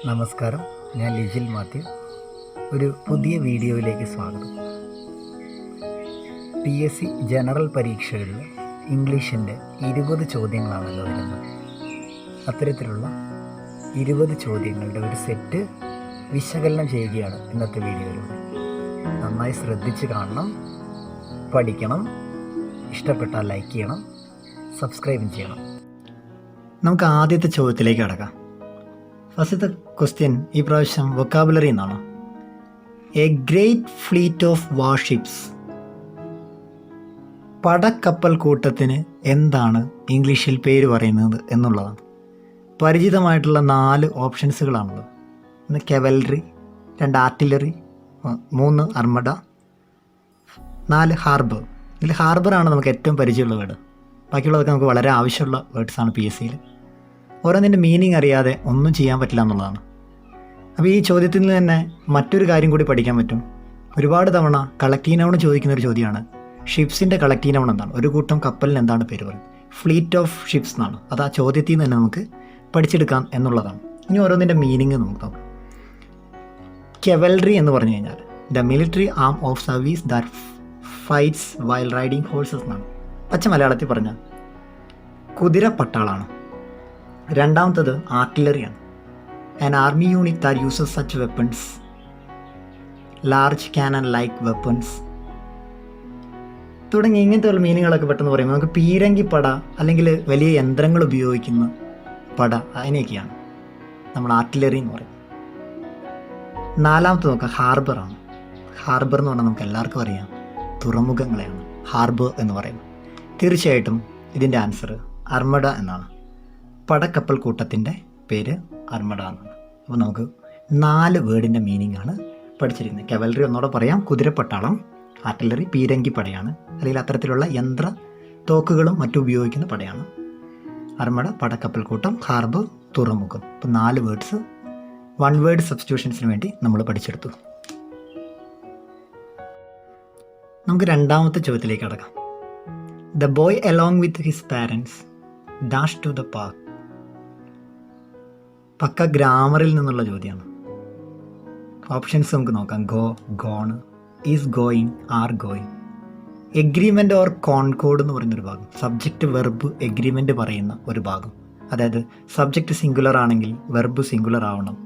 നമസ്കാരം, ഞാൻ ലിജിൽ മാത്യു. ഒരു പുതിയ വീഡിയോയിലേക്ക് സ്വാഗതം. PSC ജനറൽ പരീക്ഷകളിൽ ഇംഗ്ലീഷിൻ്റെ 20 ചോദ്യങ്ങളാണല്ലോ വരുന്നത്. അത്തരത്തിലുള്ള 20 ചോദ്യങ്ങളുടെ ഒരു സെറ്റ് വിശകലനം ചെയ്യുകയാണ് ഇന്നത്തെ വീഡിയോയിലൂടെ. നന്നായി ശ്രദ്ധിച്ച് കാണണം, പഠിക്കണം, ഇഷ്ടപ്പെട്ടാൽ ലൈക്ക് ചെയ്യണം, സബ്സ്ക്രൈബും ചെയ്യണം. നമുക്ക് ആദ്യത്തെ ചോദ്യത്തിലേക്ക് കടക്കാം. ഫസ്റ്റത്തെ ക്വസ്റ്റ്യൻ ഈ പ്രാവശ്യം വൊക്കാബുലറി എന്നാണ്. A great fleet of warships. പടക്കപ്പൽ കൂട്ടത്തിന് എന്താണ് ഇംഗ്ലീഷിൽ പേര് പറയുന്നത് എന്നുള്ളതാണ്. പരിചിതമായിട്ടുള്ള 4 ഓപ്ഷൻസുകളാണുള്ളത്. 1 കെവൽറി, 2 ആർട്ടിലറി, 3 അർമഡ, 4 ഹാർബർ. ഇതിൽ ഹാർബറാണ് നമുക്ക് ഏറ്റവും പരിചയമുള്ള വേർഡ്. ബാക്കിയുള്ളതൊക്കെ നമുക്ക് വളരെ ആവശ്യമുള്ള വേർഡ്സാണ് PSCയിൽ. ഓരോന്നിൻ്റെ മീനിങ് അറിയാതെ ഒന്നും ചെയ്യാൻ പറ്റില്ല എന്നുള്ളതാണ്. അപ്പോൾ ഈ ചോദ്യത്തിൽ നിന്ന് തന്നെ മറ്റൊരു കാര്യം കൂടി പഠിക്കാൻ പറ്റും. ഒരുപാട് തവണ കളക്റ്റീവ് നൗൺ ചോദിക്കുന്ന ഒരു ചോദ്യമാണ്, ഷിപ്സിൻ്റെ കളക്റ്റീവ് നൗൺ എന്താണ്, ഒരു കൂട്ടം കപ്പലിന് എന്താണ് പേര് പറയുന്നത്. ഫ്ലീറ്റ് ഓഫ് ഷിപ്സ് എന്നാണ്. അത് ആ ചോദ്യത്തിൽ നിന്ന് തന്നെ നമുക്ക് പഠിച്ചെടുക്കാം എന്നുള്ളതാണ്. ഇനി ഓരോന്നിൻ്റെ മീനിങ് നമുക്ക് നോക്കാം. കെവൽറി എന്ന് പറഞ്ഞു കഴിഞ്ഞാൽ the military arm of service that fights while riding horses എന്നാണ്. പച്ച മലയാളത്തിൽ പറഞ്ഞാൽ കുതിരപ്പട്ടാളാണ്. രണ്ടാമത്തത് ആർട്ടിലറിയാണ്. An army unit that uses such weapons, large cannon like weapons തുടങ്ങി ഇങ്ങനത്തെ ഉള്ള മീനിങ്ങുകളൊക്കെ പെട്ടെന്ന് പറയുമ്പോൾ നമുക്ക് പീരങ്കിപ്പട അല്ലെങ്കിൽ വലിയ യന്ത്രങ്ങൾ ഉപയോഗിക്കുന്ന പട, അതിനെയൊക്കെയാണ് നമ്മൾ ആർട്ടിലറി എന്ന് പറയുന്നത്. നാലാമത്തെ നോക്കാം, ഹാർബറാണ്. ഹാർബർ എന്ന് പറഞ്ഞാൽ നമുക്ക് എല്ലാവർക്കും അറിയാം, തുറമുഖങ്ങളെയാണ് ഹാർബർ എന്ന് പറയുന്നത്. തീർച്ചയായിട്ടും ഇതിൻ്റെ ആൻസർ അർമഡ എന്നാണ്. പടക്കപ്പൽ കൂട്ടത്തിൻ്റെ പേര് അർമഡ എന്നാണ്. അപ്പോൾ നമുക്ക് 4 വേർഡിൻ്റെ മീനിങ് ആണ് പഠിച്ചിരിക്കുന്നത്. കെവൽറി ഒന്നോടെ പറയാം, കുതിരപ്പട്ടാളം. ആർട്ടിലറി പീരങ്കി പടയാണ്, അല്ലെങ്കിൽ അത്തരത്തിലുള്ള യന്ത്ര തോക്കുകളും മറ്റും ഉപയോഗിക്കുന്ന പടയാണ്. അർമഡ പടക്കപ്പൽ കൂട്ടം, ഹാർബർ തുറമുഖം. ഇപ്പോൾ 4 വേർഡ്സ് 1 വേർഡ് സബ്സ്റ്റിറ്റ്യൂഷൻസിന് വേണ്ടി നമ്മൾ പഠിച്ചെടുത്തു. നമുക്ക് രണ്ടാമത്തെ ചോദ്യത്തിലേക്ക് കടക്കാം. The boy along with his parents dash to the park. പക്ക ഗ്രാമറിൽ നിന്നുള്ള ചോദ്യമാണ്. ഓപ്ഷൻസ് നമുക്ക് നോക്കാം. Go, gone, is going, are going. Agreement or concord എന്ന് പറയുന്നൊരു ഭാഗം, സബ്ജക്റ്റ് വെർബ് എഗ്രിമെൻ്റ് പറയുന്ന ഒരു ഭാഗം. അതായത് സബ്ജക്റ്റ് സിംഗുലർ ആണെങ്കിൽ വെർബ് സിംഗുലർ ആവണം,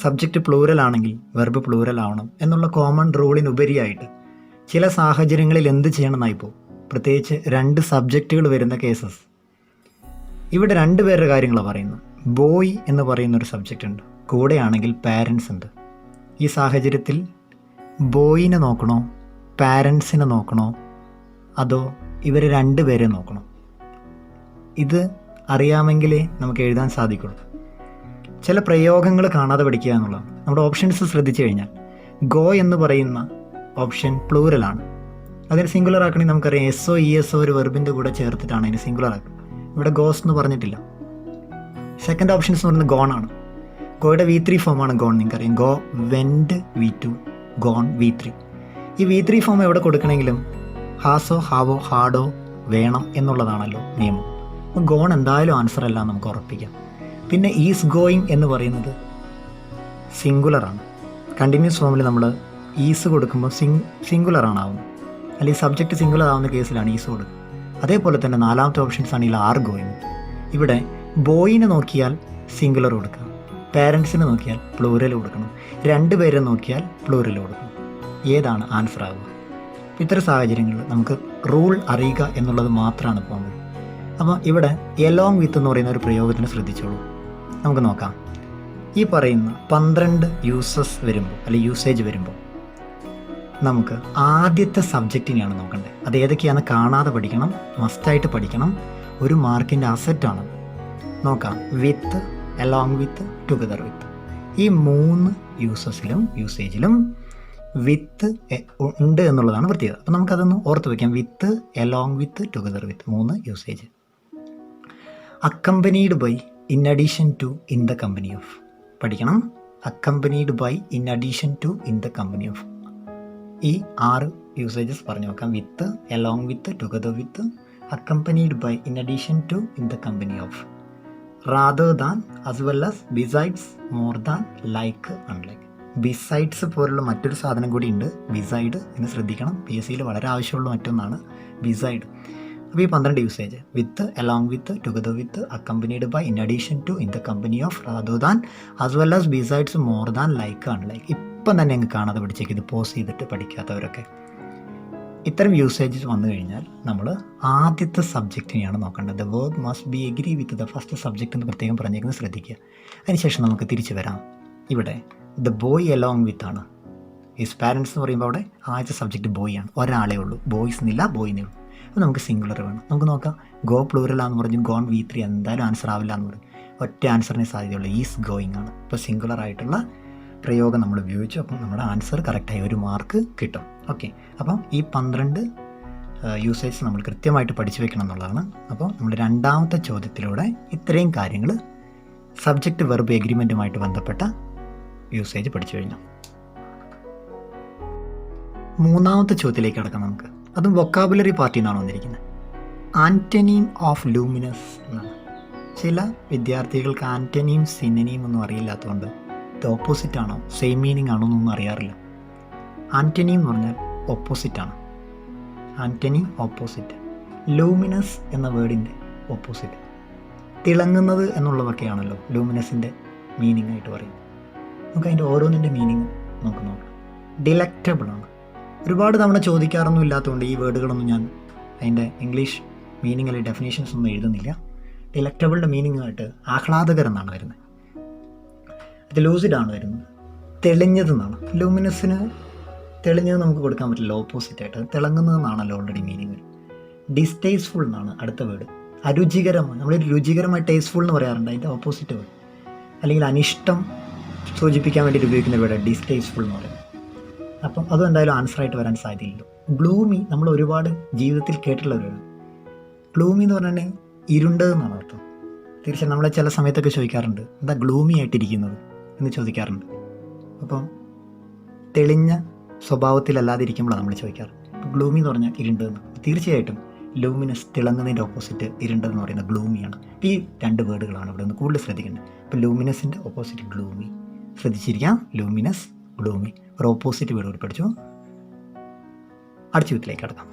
സബ്ജക്റ്റ് പ്ലൂരൽ ആണെങ്കിൽ വെർബ് പ്ലൂരൽ ആവണം എന്നുള്ള കോമൺ റൂളിനുപരിയായിട്ട് ചില സാഹചര്യങ്ങളിൽ എന്ത് ചെയ്യണമെന്നായി പോകും. പ്രത്യേകിച്ച് 2 സബ്ജക്റ്റുകൾ വരുന്ന കേസസ്. ഇവിടെ 2 പേരുടെ കാര്യങ്ങളാണ് പറയുന്നത്. ബോയ് എന്ന് പറയുന്നൊരു സബ്ജക്റ്റ് ഉണ്ട്, കൂടെയാണെങ്കിൽ പാരൻസ് ഉണ്ട്. ഈ സാഹചര്യത്തിൽ ബോയിനെ നോക്കണോ, പാരൻസിനെ നോക്കണോ, അതോ ഇവർ 2 പേരെ നോക്കണോ? ഇത് അറിയാമെങ്കിലേ നമുക്ക് എഴുതാൻ സാധിക്കുള്ളൂ. ചില പ്രയോഗങ്ങൾ കാണാതെ പഠിക്കുക എന്നുള്ളതാണ്. നമ്മുടെ ഓപ്ഷൻസ് ശ്രദ്ധിച്ചു കഴിഞ്ഞാൽ ഗോ എന്ന് പറയുന്ന ഓപ്ഷൻ പ്ലൂരലാണ്. അതിന് സിംഗുലർ ആക്കണമെങ്കിൽ നമുക്കറിയാം, SO ESO ഒരു വെർബിൻ്റെ കൂടെ ചേർത്തിട്ടാണ് അതിന് സിംഗുലർ ആക്കുക. ഇവിടെ ഗോസ് എന്ന് പറഞ്ഞിട്ടില്ല. സെക്കൻഡ് ഓപ്ഷൻസ് എന്ന് പറയുന്നത് ഗോൺ ആണ്. ഗോയുടെ V3 ഫോമാണ് ഗോൺ. നിങ്ങൾക്കറിയാം, go, went V2, gone V3. ഈ V3 ഫോം എവിടെ കൊടുക്കണമെങ്കിലും ഹാസോ ഹാവോ ഹാഡോ വേണം എന്നുള്ളതാണല്ലോ നിയമം. അപ്പോൾ ഗോൺ എന്തായാലും ആൻസർ അല്ല നമുക്ക് ഉറപ്പിക്കാം. പിന്നെ ഈസ് ഗോയിങ് എന്ന് പറയുന്നത് സിംഗുലറാണ്. കണ്ടിന്യൂസ് ഫോമിൽ നമ്മൾ ഈസ് കൊടുക്കുമ്പോൾ സിംഗുലറാണ് ആവുന്നത്, അല്ലെങ്കിൽ സബ്ജക്റ്റ് സിംഗുലർ ആവുന്ന കേസിലാണ് ഈസ് കൊടുക്കുക. അതേപോലെ തന്നെ 4ാമത്തെ ഓപ്ഷൻസ് ആണെങ്കിൽ ആർ ഗോയിങ്. ഇവിടെ ബോയിനെ നോക്കിയാൽ സിംഗുലർ കൊടുക്കണം, പാരൻസിനെ നോക്കിയാൽ പ്ലൂരൽ കൊടുക്കണം, 2 പേരെ നോക്കിയാൽ പ്ലൂരൽ കൊടുക്കണം. ഏതാണ് ആൻസർ ആവുക? ഇത്തരം സാഹചര്യങ്ങളിൽ നമുക്ക് റൂൾ അറിയുക എന്നുള്ളത് മാത്രമാണ് പോകുന്നത്. അപ്പോൾ ഇവിടെ എലോങ് വിത്ത് എന്ന് പറയുന്ന ഒരു പ്രയോഗത്തിന് ശ്രദ്ധിച്ചോളൂ. നമുക്ക് നോക്കാം. ഈ പറയുന്ന 12 യൂസസ് വരുമ്പോൾ, അല്ലെങ്കിൽ യൂസേജ് വരുമ്പോൾ നമുക്ക് ആദ്യത്തെ സബ്ജക്റ്റിനെയാണ് നോക്കേണ്ടത്. അത് ഏതൊക്കെയാണെന്ന് കാണാതെ പഠിക്കണം, മസ്റ്റായിട്ട് പഠിക്കണം. ഒരു മാർക്കിൻ്റെ അസറ്റാണ്. നോക്കാം. വിത്ത്, അലോങ് വിത്ത്, ടുഗദർ വിത്ത്. ഈ 3 യൂസേജിലും വിത്ത് ഉണ്ട് എന്നുള്ളതാണ് പ്രത്യേകത. അപ്പോൾ നമുക്കതൊന്ന് ഓർത്ത് വയ്ക്കാം. With, along with, together with, 3 usage. Accompanied by, in addition to, in the company of. പഠിക്കണം. Accompanied by, in addition to, in the company of. ഈ 6 യൂസേജസ് പറഞ്ഞു നോക്കാം. With, along with, together with, accompanied by, in addition to, in the company of. Rather than, as well as besides, more than, like, unlike. Besides പോലുള്ള മറ്റൊരു സാധനം കൂടി ഉണ്ട്, beside. എന്ന് ശ്രദ്ധിക്കണം, PSCയിൽ വളരെ ആവശ്യമുള്ള മറ്റൊന്നാണ് ബിസൈഡ്. അപ്പോൾ ഈ 12 usage: with, along with, together with, accompanied by, in addition to, in the company of, rather than, as well as besides, more than, like, unlike. ഇപ്പം തന്നെ അങ്ങ് കാണാതെ പഠിച്ചേക്ക്, ഇത് പോസ് ചെയ്തിട്ട് പഠിക്കാത്തവരൊക്കെ. ഇത്തരം യൂസേജസ് വന്നു കഴിഞ്ഞാൽ നമ്മൾ ആദ്യത്തെ സബ്ജക്റ്റിനെയാണ് നോക്കേണ്ടത്. The verb must be agree with the first subject എന്ന് പ്രത്യേകം പറഞ്ഞേക്കുന്നത് ശ്രദ്ധിക്കുക. അതിനുശേഷം നമുക്ക് തിരിച്ചു വരാം. ഇവിടെ ദ ബോയ് അലോങ് വിത്ത് ആണ്. ഹിസ് പാരൻസ് എന്ന് പറയുമ്പോൾ അവിടെ ആദ്യത്തെ സബ്ജക്റ്റ് ബോയ് ആണ്, ഒരാളേ ഉള്ളൂ, ബോയ്സ് എന്നില്ല, ബോയിന്നേ ഉള്ളൂ. അപ്പോൾ നമുക്ക് സിംഗുലർ വേണം. നമുക്ക് നോക്കാം. ഗോ പ്ലൂറലാന്ന് പറഞ്ഞു, ഗോൺ V3 എന്തായാലും ആൻസർ ആവില്ല എന്ന് പറയും. ഒറ്റ ആൻസറിന് സാധ്യതയുള്ളൂ, ഈസ് ഗോയിങ് ആണ്. ഇപ്പോൾ സിംഗുലർ ആയിട്ടുള്ള പ്രയോഗം നമ്മൾ ഉപയോഗിച്ചു. അപ്പം നമ്മുടെ ആൻസർ കറക്റ്റായി 1 മാർക്ക് കിട്ടും. ഓക്കെ, അപ്പം ഈ 12 യൂസേജ് നമ്മൾ കൃത്യമായിട്ട് പഠിച്ചു വെക്കണം എന്നുള്ളതാണ്. അപ്പോൾ നമ്മൾ രണ്ടാമത്തെ ചോദ്യത്തിലൂടെ ഇത്രയും കാര്യങ്ങൾ സബ്ജക്റ്റ് വെർബ് എഗ്രിമെൻറ്റുമായിട്ട് ബന്ധപ്പെട്ട യൂസേജ് പഠിച്ചു കഴിഞ്ഞു. മൂന്നാമത്തെ ചോദ്യത്തിലേക്ക് കിടക്കാം നമുക്ക്. അതും വൊക്കാബുലറി പാർട്ടിയിൽ നിന്നാണ് വന്നിരിക്കുന്നത്. ആൻറ്റനീം ഓഫ് ലൂമിനസ് എന്നാണ്. ചില വിദ്യാർത്ഥികൾക്ക് ആൻറ്റനീം സിനനീം ഒന്നും അറിയില്ലാത്തതുകൊണ്ട് ഇത് ഓപ്പോസിറ്റ് ആണോ സെയിം മീനിങ് ആണോ എന്നൊന്നും അറിയാറില്ല. ആൻറ്റനീം എന്ന് പറഞ്ഞാൽ ഓപ്പോസിറ്റാണ്. ആൻറ്റനീം ഓപ്പോസിറ്റ്. ലൂമിനസ് എന്ന വേർഡിൻ്റെ ഓപ്പോസിറ്റ്. തിളങ്ങുന്നത് എന്നുള്ളതൊക്കെയാണല്ലോ ലൂമിനസിൻ്റെ മീനിങ് ആയിട്ട് പറയുന്നത്. നമുക്ക് അതിൻ്റെ ഓരോന്നിൻ്റെ മീനിങ് നമുക്ക് നോക്കാം. ഡിലക്റ്റബിൾ ആണ്. ഒരുപാട് തവണ ചോദിക്കാറൊന്നും ഇല്ലാത്തതുകൊണ്ട് ഈ വേർഡുകളൊന്നും ഞാൻ അതിൻ്റെ ഇംഗ്ലീഷ് മീനിങ് അല്ലെങ്കിൽ ഡെഫിനേഷൻസ് ഒന്നും എഴുതുന്നില്ല. ഡിലക്റ്റബിളിൻ്റെ മീനിങ് ആയിട്ട് ആഹ്ലാദകരം എന്നാണ് വരുന്നത്. ഇത് ലൂസിഡാണ് വരുന്നത്. തെളിഞ്ഞതെന്നാണ്. ലൂമിനസിന് തെളിഞ്ഞത് നമുക്ക് കൊടുക്കാൻ പറ്റില്ല, ഓപ്പോസിറ്റായിട്ട്. തിളങ്ങുന്നതെന്നാണല്ലോ ഓൾറെഡി മീനിങ്. ഡിസ്റ്റേസ്ഫുൾ എന്നാണ് അടുത്ത വേർഡ്. അരുചികരമാണ്. നമ്മളൊരു രുചികരമായി ടേസ്റ്റ്ഫുൾ എന്ന് പറയാറുണ്ട്, അതിൻ്റെ ഓപ്പോസിറ്റ് വേർഡ്. അല്ലെങ്കിൽ അനിഷ്ടം സൂചിപ്പിക്കാൻ വേണ്ടിയിട്ട് ഉപയോഗിക്കുന്ന വേർഡ് ഡിസ്റ്റേസ്ഫുൾ എന്ന് പറയുന്നത്. അപ്പം അതും എന്തായാലും ആൻസറായിട്ട് വരാൻ സാധ്യതയില്ലല്ലോ. ഗ്ലൂമി നമ്മൾ ഒരുപാട് ജീവിതത്തിൽ കേട്ടിട്ടുള്ള ഒരു വേർഡ്. ഗ്ലൂമി എന്ന് പറഞ്ഞാൽ ഇരുണ്ടതെന്നാണ് അർത്ഥം. തീർച്ചയായും നമ്മളെ ചില സമയത്തൊക്കെ ചോദിക്കാറുണ്ട്, എന്താ ഗ്ലൂമി ആയിട്ടിരിക്കുന്നത് എന്ന് ചോദിക്കാറുണ്ട്. അപ്പം തെളിഞ്ഞ സ്വഭാവത്തിലല്ലാതിരിക്കുമ്പോഴാണ് നമ്മൾ ചോദിക്കാറ്. അപ്പോൾ ഗ്ലൂമി എന്ന് പറഞ്ഞാൽ ഇരുണ്ടതെന്ന്. തീർച്ചയായിട്ടും ലൂമിനസ് തിളങ്ങുന്നതിൻ്റെ ഓപ്പോസിറ്റ് ഇരുണ്ടതെന്ന് പറയുന്നത് ഗ്ലൂമിയാണ്. ഈ 2 വേർഡുകളാണ് ഇവിടെ നിന്ന് കൂടുതൽ ശ്രദ്ധിക്കേണ്ടത്. അപ്പോൾ ലൂമിനസിൻ്റെ ഓപ്പോസിറ്റ് ഗ്ലൂമി. ശ്രദ്ധിച്ചിരിക്കാം, ലൂമിനസ്, ഗ്ലൂമി. ഒരു ഓപ്പോസിറ്റ് വേർഡ് കൂടി പഠിച്ചു. അടുത്ത ചോദ്യത്തിലേക്ക് കടക്കാം.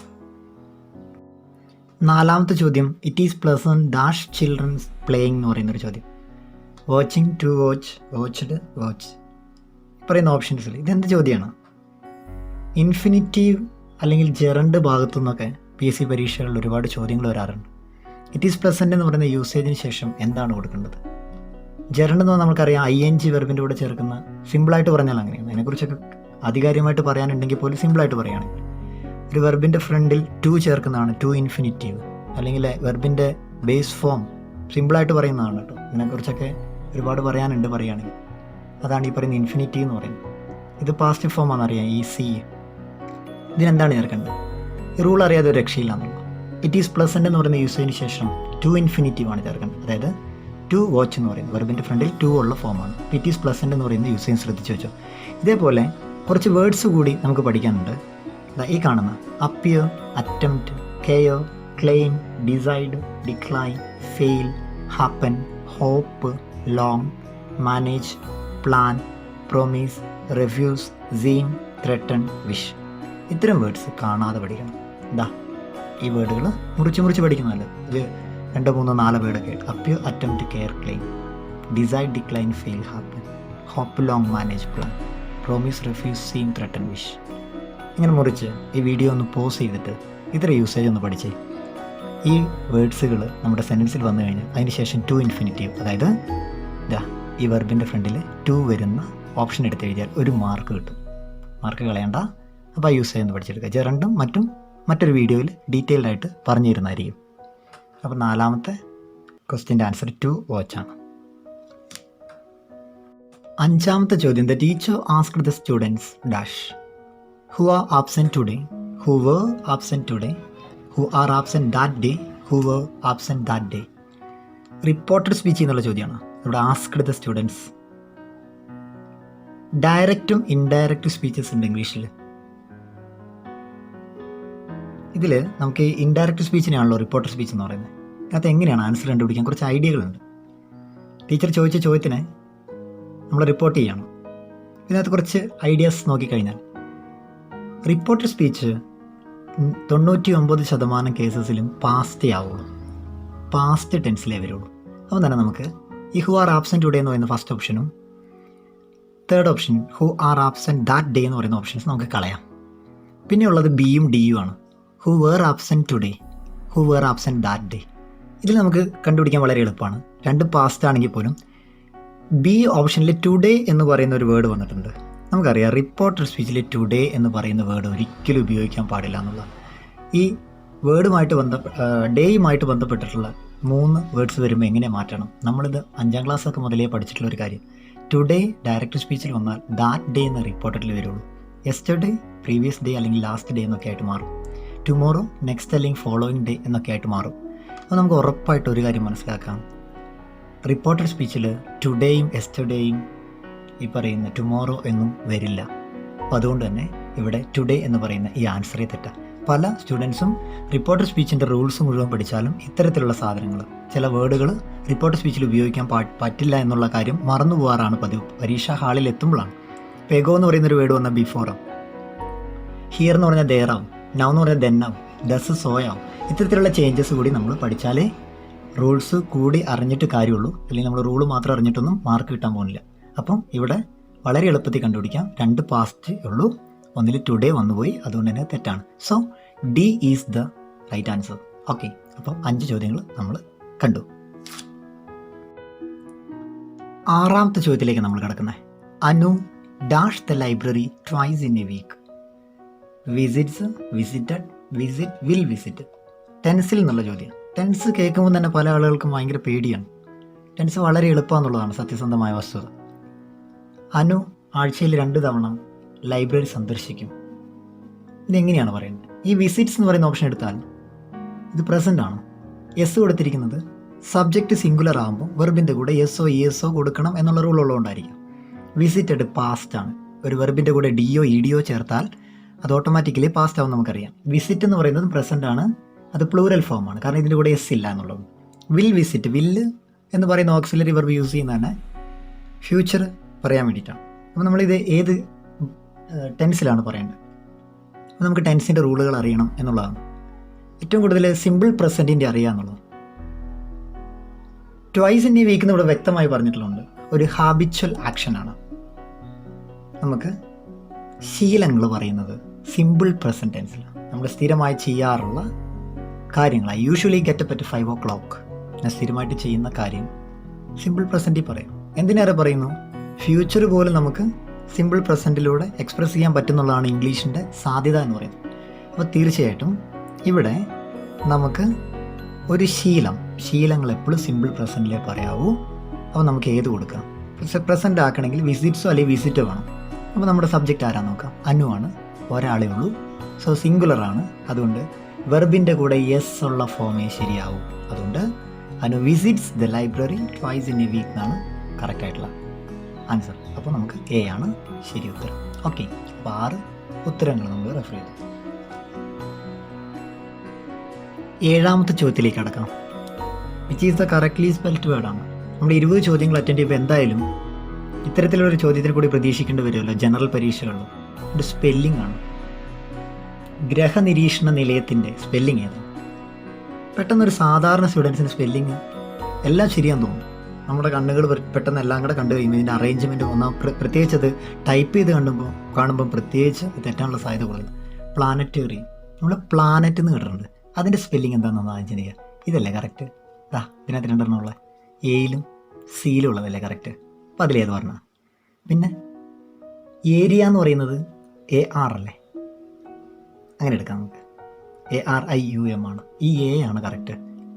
4ാമത്തെ ചോദ്യം. It is pleasant dash children's playing എന്ന് പറയുന്നൊരു ചോദ്യം. Watching, to watch, watched, watch പറയുന്ന ഓപ്ഷൻസിൽ ഇതെന്ത് ചോദ്യമാണ്? ഇൻഫിനിറ്റീവ് അല്ലെങ്കിൽ ജെറണ്ട് ഭാഗത്തു നിന്നൊക്കെ PSC പരീക്ഷകളിൽ ഒരുപാട് ചോദ്യങ്ങൾ വരാറുണ്ട്. ഇറ്റ് ഈസ് പ്ലസന്റ് എന്ന് പറയുന്ന യൂസേജിന് ശേഷം എന്താണ് കൊടുക്കേണ്ടത്? ജെറണ്ട് എന്ന് നമുക്കറിയാം, ING വെർബിൻ്റെ കൂടെ ചേർക്കുന്ന. സിമ്പിളായിട്ട് പറഞ്ഞാൽ അങ്ങനെയാണ്. അതിനെക്കുറിച്ചൊക്കെ ആധികാരികമായിട്ട് പറയാനുണ്ടെങ്കിൽ പോലും സിമ്പിളായിട്ട് പറയുകയാണെങ്കിൽ ഒരു വെർബിൻ്റെ ഫ്രണ്ടിൽ ടു ചേർക്കുന്നതാണ് ടു ഇൻഫിനിറ്റീവ്. അല്ലെങ്കിൽ വെർബിൻ്റെ ബേസ് ഫോം സിമ്പിളായിട്ട് പറയുന്നതാണ് കേട്ടോ. ഇതിനെക്കുറിച്ചൊക്കെ ഒരുപാട് പറയാനുണ്ട് പറയുകയാണെങ്കിൽ. അതാണ് ഈ പറയുന്ന ഇൻഫിനിറ്റീവ് എന്ന് പറയുന്നത്. ഇത് പാസ്റ്റ് ഫോം ആണെന്നറിയാം, ഈ സി. ഇതിനെന്താണ് ചേർക്കേണ്ടത്? ഈ റൂൾ അറിയാതെ ഒരു രക്ഷയില്ലാന്നുള്ളൂ. ഇറ്റ് ഈസ് പ്ലസൻ്റ് എന്ന് പറയുന്ന യൂസേജിന് ശേഷം ടു ഇൻഫിനിറ്റീവ് ആണ് ചേർക്കേണ്ടത്. അതായത് ടു വാച്ച് എന്ന് പറയുന്നത് വെർബിൻ്റെ ഫ്രണ്ടിൽ ടു ഉള്ള ഫോമാണ്. ഇറ്റ് ഈസ് പ്ലസൻ്റ് എന്ന് പറയുന്ന യൂസേജ് ശ്രദ്ധിച്ചു വെച്ചോ. ഇതേപോലെ കുറച്ച് വേർഡ്സ് കൂടി നമുക്ക് പഠിക്കാനുണ്ട്. ഈ കാണുന്ന appear, attempt, care, claim, decide, decline, fail, happen, hope, long, manage, plan, promise, refuse, seem, threaten, wish. ഇത്തരം വേർഡ്സ് കാണാതെ പഠിക്കണം. ഈ വേർഡുകൾ മുറിച്ച് പഠിക്കുന്നതല്ല. ഇത് 2, 3, 4 വേർഡൊക്കെ. Appear, attempt, care, claim, decide, decline, fail, happen, hope, long, manage, plan, promise, refuse, seem, threaten, wish. ഇങ്ങനെ മുറിച്ച് ഈ വീഡിയോ ഒന്ന് പോസ് ചെയ്തിട്ട് ഇത്ര യൂസേജ് ഒന്ന് പഠിച്ചേ. ഈ വേർഡ്സുകൾ നമ്മുടെ സെൻറ്റൻസിൽ വന്നു കഴിഞ്ഞാൽ അതിന് ശേഷം ടു ഇൻഫിനിറ്റീവ്, അതായത് ഈ വെർബിൻ്റെ ഫ്രണ്ടിൽ ടു വരുന്ന ഓപ്ഷൻ എടുത്ത് എഴുതിയാൽ 1 മാർക്ക് കിട്ടും. മാർക്ക് കളയണ്ട. അപ്പോൾ ആ യൂസേജ് ഒന്ന് പഠിച്ചെടുക്കുക. ജെറണ്ടും മറ്റൊരു വീഡിയോയിൽ ഡീറ്റെയിൽഡ് ആയിട്ട് പറഞ്ഞു തരുന്നതായിരിക്കും. അപ്പോൾ 4ാമത്തെ ക്വസ്റ്റ്യൻ്റെ ആൻസർ ടു വാച്ചാണ്. 5ാമത്തെ ചോദ്യം. The teacher asked the students dash who are absent today, who were absent today, who are absent that day, who were absent that day. Reported speech എന്നുള്ള ചോദ്യമാണ് ഇവിടെ. Asked the students. ഡയറക്റ്റും indirect speeches ഉണ്ട് ഇംഗ്ലീഷിൽ. ഇതിൽ നമുക്ക് indirect സ്പീച്ചിനെയാണല്ലോ reported speech എന്ന് പറയുന്നത്. അതിനകത്ത് എങ്ങനെയാണ് ആൻസർ കണ്ടുപിടിക്കാൻ കുറച്ച് ഐഡിയകളുണ്ട്. ടീച്ചർ ചോദിച്ച ചോദ്യത്തിന് നമ്മൾ റിപ്പോർട്ട് ചെയ്യണം. ഇതിനകത്ത് കുറച്ച് ഐഡിയാസ് നോക്കിക്കഴിഞ്ഞാൽ റിപ്പോർട്ടഡ് സ്പീച്ച് 99% കേസസിലും പാസ്റ്റേ ആവുള്ളൂ, പാസ്റ്റ് ടെൻസിലേ വരുള്ളൂ. അപ്പോൾ തന്നെ നമുക്ക് ഈ ഹു ആർ ആബ്സെൻറ്റ് ടുഡേ എന്ന് പറയുന്ന ഫസ്റ്റ് ഓപ്ഷനും third option who are absent that day എന്ന് പറയുന്ന ഓപ്ഷൻസ് നമുക്ക് കളയാം. പിന്നെയുള്ളത് ബിയും ഡിയും ആണ്. Who where absent today, who where absent that day. ഇതിൽ നമുക്ക് കണ്ടുപിടിക്കാൻ വളരെ എളുപ്പമാണ്. രണ്ട് പാസ്റ്റ് ആണെങ്കിൽ പോലും ബി ഓപ്ഷനിൽ ടുഡേ എന്ന് പറയുന്ന ഒരു വേർഡ് വന്നിട്ടുണ്ട്. നമുക്കറിയാം റിപ്പോർട്ടഡ് സ്പീച്ചിൽ ടുഡേ എന്ന് പറയുന്ന വേർഡ് ഒരിക്കലും ഉപയോഗിക്കാൻ പാടില്ല എന്നുള്ള ഈ വേർഡുമായിട്ട് ഡേയുമായിട്ട് ബന്ധപ്പെട്ടിട്ടുള്ള 3 വേർഡ്സ് വരുമ്പോൾ എങ്ങനെ മാറ്റണം? നമ്മളിത് 5ാം ക്ലാസ്സൊക്കെ മുതലേ പഠിച്ചിട്ടുള്ള ഒരു കാര്യം. ടുഡേ ഡയറക്റ്റ് സ്പീച്ചിൽ വന്നാൽ ദാറ്റ് ഡേ എന്ന് റിപ്പോർട്ടഡിൽ വരുള്ളൂ. യെസ്റ്റർഡേ പ്രീവിയസ് ഡേ അല്ലെങ്കിൽ ലാസ്റ്റ് ഡേ എന്നൊക്കെ ആയിട്ട് മാറും. ടുമോറോ നെക്സ്റ്റ് അല്ലെങ്കിൽ ഫോളോയിങ് ഡേ എന്നൊക്കെ ആയിട്ട് മാറും. അപ്പോൾ നമുക്ക് ഉറപ്പായിട്ട് ഒരു കാര്യം മനസ്സിലാക്കാം, റിപ്പോർട്ടഡ് സ്പീച്ചിൽ ടുഡേയും യെസ്റ്റർഡേയും ഈ പറയുന്ന ടുമോറോ എന്നും വരില്ല. അപ്പോൾ അതുകൊണ്ട് തന്നെ ഇവിടെ ടുഡേ എന്ന് പറയുന്ന ഈ ആൻസറേ തെറ്റാം. പല സ്റ്റുഡൻസും റിപ്പോർട്ടഡ് സ്പീച്ചിൻ്റെ റൂൾസ് മുഴുവൻ പഠിച്ചാലും ഇത്തരത്തിലുള്ള സാധനങ്ങൾ, ചില വേർഡുകൾ റിപ്പോർട്ടഡ് സ്പീച്ചിൽ ഉപയോഗിക്കാൻ പറ്റില്ല എന്നുള്ള കാര്യം മറന്നു പോകാറാണ് പതിവ്. പരീക്ഷാ ഹാളിൽ എത്തുമ്പോഴാണ്. ഇപ്പോൾ എഗോ എന്ന് പറയുന്നൊരു വേർഡ് വന്നാൽ ബിഫോറാവും, ഹിയർ എന്ന് പറഞ്ഞാൽ ദേറാവും, നൗ എന്ന് പറഞ്ഞാൽ ദെന്നാവും, ഡസ് സോയാവും. ഇത്തരത്തിലുള്ള ചേഞ്ചസ് കൂടി നമ്മൾ പഠിച്ചാലേ റൂൾസ് കൂടി അറിഞ്ഞിട്ട് കാര്യമുള്ളൂ. അല്ലെങ്കിൽ നമ്മൾ റൂൾ മാത്രം അറിഞ്ഞിട്ടൊന്നും മാർക്ക് കിട്ടാൻ പോകുന്നില്ല. അപ്പം ഇവിടെ വളരെ എളുപ്പത്തിൽ കണ്ടുപിടിക്കാം. 2 പാസ്റ്റ് ഉള്ളൂ, ഒന്നിൽ ടുഡേ വന്നുപോയി, അതുകൊണ്ട് തന്നെ തെറ്റാണ്. So D is the right answer. Okay, അപ്പം 5 ചോദ്യങ്ങൾ നമ്മൾ കണ്ടു. 6ാമത്തെ ചോദ്യത്തിലേക്ക് നമ്മൾ കിടക്കുന്നത്. Anu dash the library twice in a week. Visits, visited, visit, will visit. ടെൻസിൽ എന്നുള്ള ചോദ്യം. ടെൻസ് കേൾക്കുമ്പോൾ തന്നെ പല ആളുകൾക്കും ഭയങ്കര പേടിയാണ്. ടെൻസ് വളരെ എളുപ്പമെന്നുള്ളതാണ് സത്യസന്ധമായ വസ്തുത. അനു ആഴ്ചയിൽ 2 തവണ ലൈബ്രറി സന്ദർശിക്കും. ഇതെങ്ങനെയാണ് പറയുന്നത്? ഈ വിസിറ്റ്സ് എന്ന് പറയുന്ന ഓപ്ഷൻ എടുത്താൽ ഇത് പ്രസൻ്റ് ആണ്. എസ് കൊടുത്തിരിക്കുന്നത് സബ്ജക്റ്റ് സിംഗുലർ ആകുമ്പോൾ വെർബിൻ്റെ കൂടെ എസ്സോ ഇഎസ്സോ കൊടുക്കണം എന്നുള്ള റൂൾ ഉള്ളതുകൊണ്ടായിരിക്കും. വിസിറ്റഡ് പാസ്റ്റ് ആണ്. ഒരു വെർബിൻ്റെ കൂടെ ഡിയോ ഇഡിയോ ചേർത്താൽ അത് ഓട്ടോമാറ്റിക്കലി പാസ്റ്റ് ആവും നമുക്കറിയാം. വിസിറ്റ് എന്ന് പറയുന്നത് പ്രസൻ്റ് ആണ്, അത് പ്ലൂറൽ ഫോമാണ്, കാരണം ഇതിൻ്റെ കൂടെ എസ് ഇല്ല എന്നുള്ളത്. വിൽ വിസിറ്റ്, വില്ല് എന്ന് പറയുന്ന ഓക്സിലറി വെർബ് യൂസ് ചെയ്യുന്ന തന്നെ ഫ്യൂച്ചർ പറയാൻ വേണ്ടിയിട്ടാണ്. അപ്പോൾ നമ്മളിത് ഏത് ടെൻസിലാണ് പറയേണ്ടത്? അപ്പോൾ നമുക്ക് ടെൻസിൻ്റെ റൂളുകൾ അറിയണം എന്നുള്ളതാണ്. ഏറ്റവും കൂടുതൽ സിമ്പിൾ പ്രസൻറ്റിൻ്റെ അറിയുക എന്നുള്ളത്. ട്വൈസ് ഇൻ എ വീക്ക് എന്ന് ഇവിടെ വ്യക്തമായി പറഞ്ഞിട്ടുള്ളത് ഒരു ഹാബിച്വൽ ആക്ഷനാണ്. നമുക്ക് ശീലങ്ങൾ പറയുന്നത് സിമ്പിൾ പ്രസൻറ്റ് ടെൻസിൽ നമ്മൾ സ്ഥിരമായി ചെയ്യാറുള്ള കാര്യങ്ങളാണ്. Usually getup at 5 o'clock. ഞാൻ സ്ഥിരമായിട്ട് ചെയ്യുന്ന കാര്യം സിമ്പിൾ പ്രസൻറ്റിൽ പറയും. എന്തിനേറെ പറയുന്നു? ഫ്യൂച്ചർ പോലും നമുക്ക് സിമ്പിൾ പ്രസൻറ്റിലൂടെ എക്സ്പ്രസ് ചെയ്യാൻ പറ്റുന്നുള്ളതാണ് ഇംഗ്ലീഷിൻ്റെ സാധ്യത എന്ന് പറയുന്നത്. അപ്പോൾ തീർച്ചയായിട്ടും ഇവിടെ നമുക്ക് ഒരു ശീലങ്ങൾ എപ്പോഴും സിമ്പിൾ പ്രസൻറ്റിലേ പറയാവൂ. അപ്പോൾ നമുക്ക് ഏത് കൊടുക്കാം? പ്രസൻറ്റ് ആക്കണമെങ്കിൽ വിസിറ്റ്സോ അല്ലെങ്കിൽ വിസിറ്റോ വേണം. അപ്പോൾ നമ്മുടെ സബ്ജക്റ്റ് ആരാന്ന് നോക്കാം. അനു ആണ്, ഒരാളേ ഉള്ളൂ. സോ സിംഗുലറാണ്, അതുകൊണ്ട് വെർബിൻ്റെ കൂടെ യെസ് ഉള്ള ഫോമേ ശരിയാവും. അതുകൊണ്ട് Anu visits the library twice in a week എന്നാണ് കറക്റ്റായിട്ടുള്ള ആൻസർ. അപ്പോൾ നമുക്ക് എ ആണ് ശരി ഉത്തരം. ഓക്കെ, അപ്പോൾ 6 ഉത്തരങ്ങൾ നമ്മൾ റെഫർ ചെയ്തു. 7ാമത്തെ ചോദ്യത്തിലേക്ക് കടക്കാം. Which is the correctly spelled word ആണ്. നമ്മൾ 20 ചോദ്യങ്ങൾ അറ്റൻഡ് ചെയ്യുമ്പോൾ എന്തായാലും ഇത്തരത്തിലൊരു ചോദ്യത്തിൽ കൂടി പ്രതീക്ഷിക്കേണ്ടി വരുമല്ലോ ജനറൽ പരീക്ഷകളിൽ. ഒരു സ്പെല്ലിംഗ് ആണ്. ഗ്രഹനിരീക്ഷണ നിലയത്തിൻ്റെ സ്പെല്ലിംഗ് ഏതാണ്? പെട്ടെന്നൊരു സാധാരണ സ്റ്റുഡൻസിന് സ്പെല്ലിങ് എല്ലാം ശരിയാന്ന് തോന്നും. നമ്മുടെ കണ്ണുകൾ പെട്ടെന്ന് എല്ലാം കൂടെ കണ്ടു കഴിയുമ്പോൾ ഇതിൻ്റെ അറേഞ്ച്മെൻറ്റ് പ്രത്യേകിച്ച് അത് ടൈപ്പ് ചെയ്ത് കാണുമ്പോൾ പ്രത്യേകിച്ച് തെറ്റാനുള്ള സാധ്യത കൂടുതൽ. പ്ലാനറ്റേറിയം, നമ്മൾ പ്ലാനറ്റ് എന്ന് കേട്ടിട്ടുണ്ട്. അതിൻ്റെ സ്പെല്ലിംഗ് എന്താണെന്ന് ആദ്യം ചെയ്യുക. ഇതല്ലേ കറക്റ്റ്? ഇതിനകത്ത് 2 ഉള്ള എയിലും സിയിലും ഉള്ളതല്ലേ കറക്റ്റ്? അപ്പോൾ അതിലേത് പറഞ്ഞാൽ. പിന്നെ ഏരിയ എന്ന് പറയുന്നത് AR അല്ലേ? അങ്ങനെ എടുക്കാം നമുക്ക്. ARIUM ആണ്. ഈ A ആണ് കറക്റ്റ്.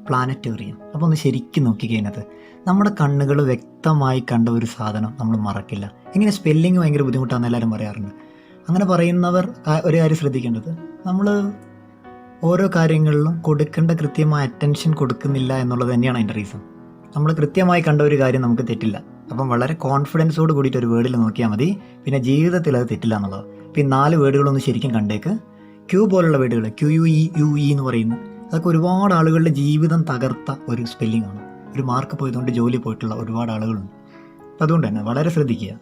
പ്ലാനറ്റേറിയം. അപ്പോൾ ഒന്ന് ശരിക്കും നോക്കിക്കഴിഞ്ഞത് നമ്മുടെ കണ്ണുകൾ വ്യക്തമായി കണ്ട ഒരു സാധനം നമ്മൾ മറക്കില്ല. ഇങ്ങനെ സ്പെല്ലിങ് ഭയങ്കര ബുദ്ധിമുട്ടാണെന്ന് എല്ലാവരും പറയാറുണ്ട്. അങ്ങനെ പറയുന്നവർ ഒരു കാര്യം ശ്രദ്ധിക്കേണ്ടത്, നമ്മൾ ഓരോ കാര്യങ്ങളിലും കൊടുക്കേണ്ട കൃത്യമായ അറ്റൻഷൻ കൊടുക്കുന്നില്ല എന്നുള്ളത് തന്നെയാണ് അതിൻ്റെ റീസൺ. നമ്മൾ കൃത്യമായി കണ്ട ഒരു കാര്യം നമുക്ക് തെറ്റില്ല. അപ്പം വളരെ കോൺഫിഡൻസോട് കൂടിയിട്ട് ഒരു വേർഡിൽ നോക്കിയാൽ മതി, പിന്നെ ജീവിതത്തിൽ അത് തെറ്റില്ല എന്നുള്ളത്. അപ്പോൾ ഈ 4 വേർഡുകളൊന്ന് ശരിക്കും കണ്ടേക്ക്. ക്യൂ പോലുള്ള വേർഡുകൾ, QUE, UE എന്ന് പറയുന്നത്, അതൊക്കെ ഒരുപാട് ആളുകളുടെ ജീവിതം തകർത്ത ഒരു സ്പെല്ലിംഗ് ആണ്. ഒരു മാർക്ക് പോയതുകൊണ്ട് ജോലി പോയിട്ടുള്ള ഒരുപാട് ആളുകളുണ്ട്. അപ്പോൾ അതുകൊണ്ട് തന്നെ വളരെ ശ്രദ്ധിക്കുക.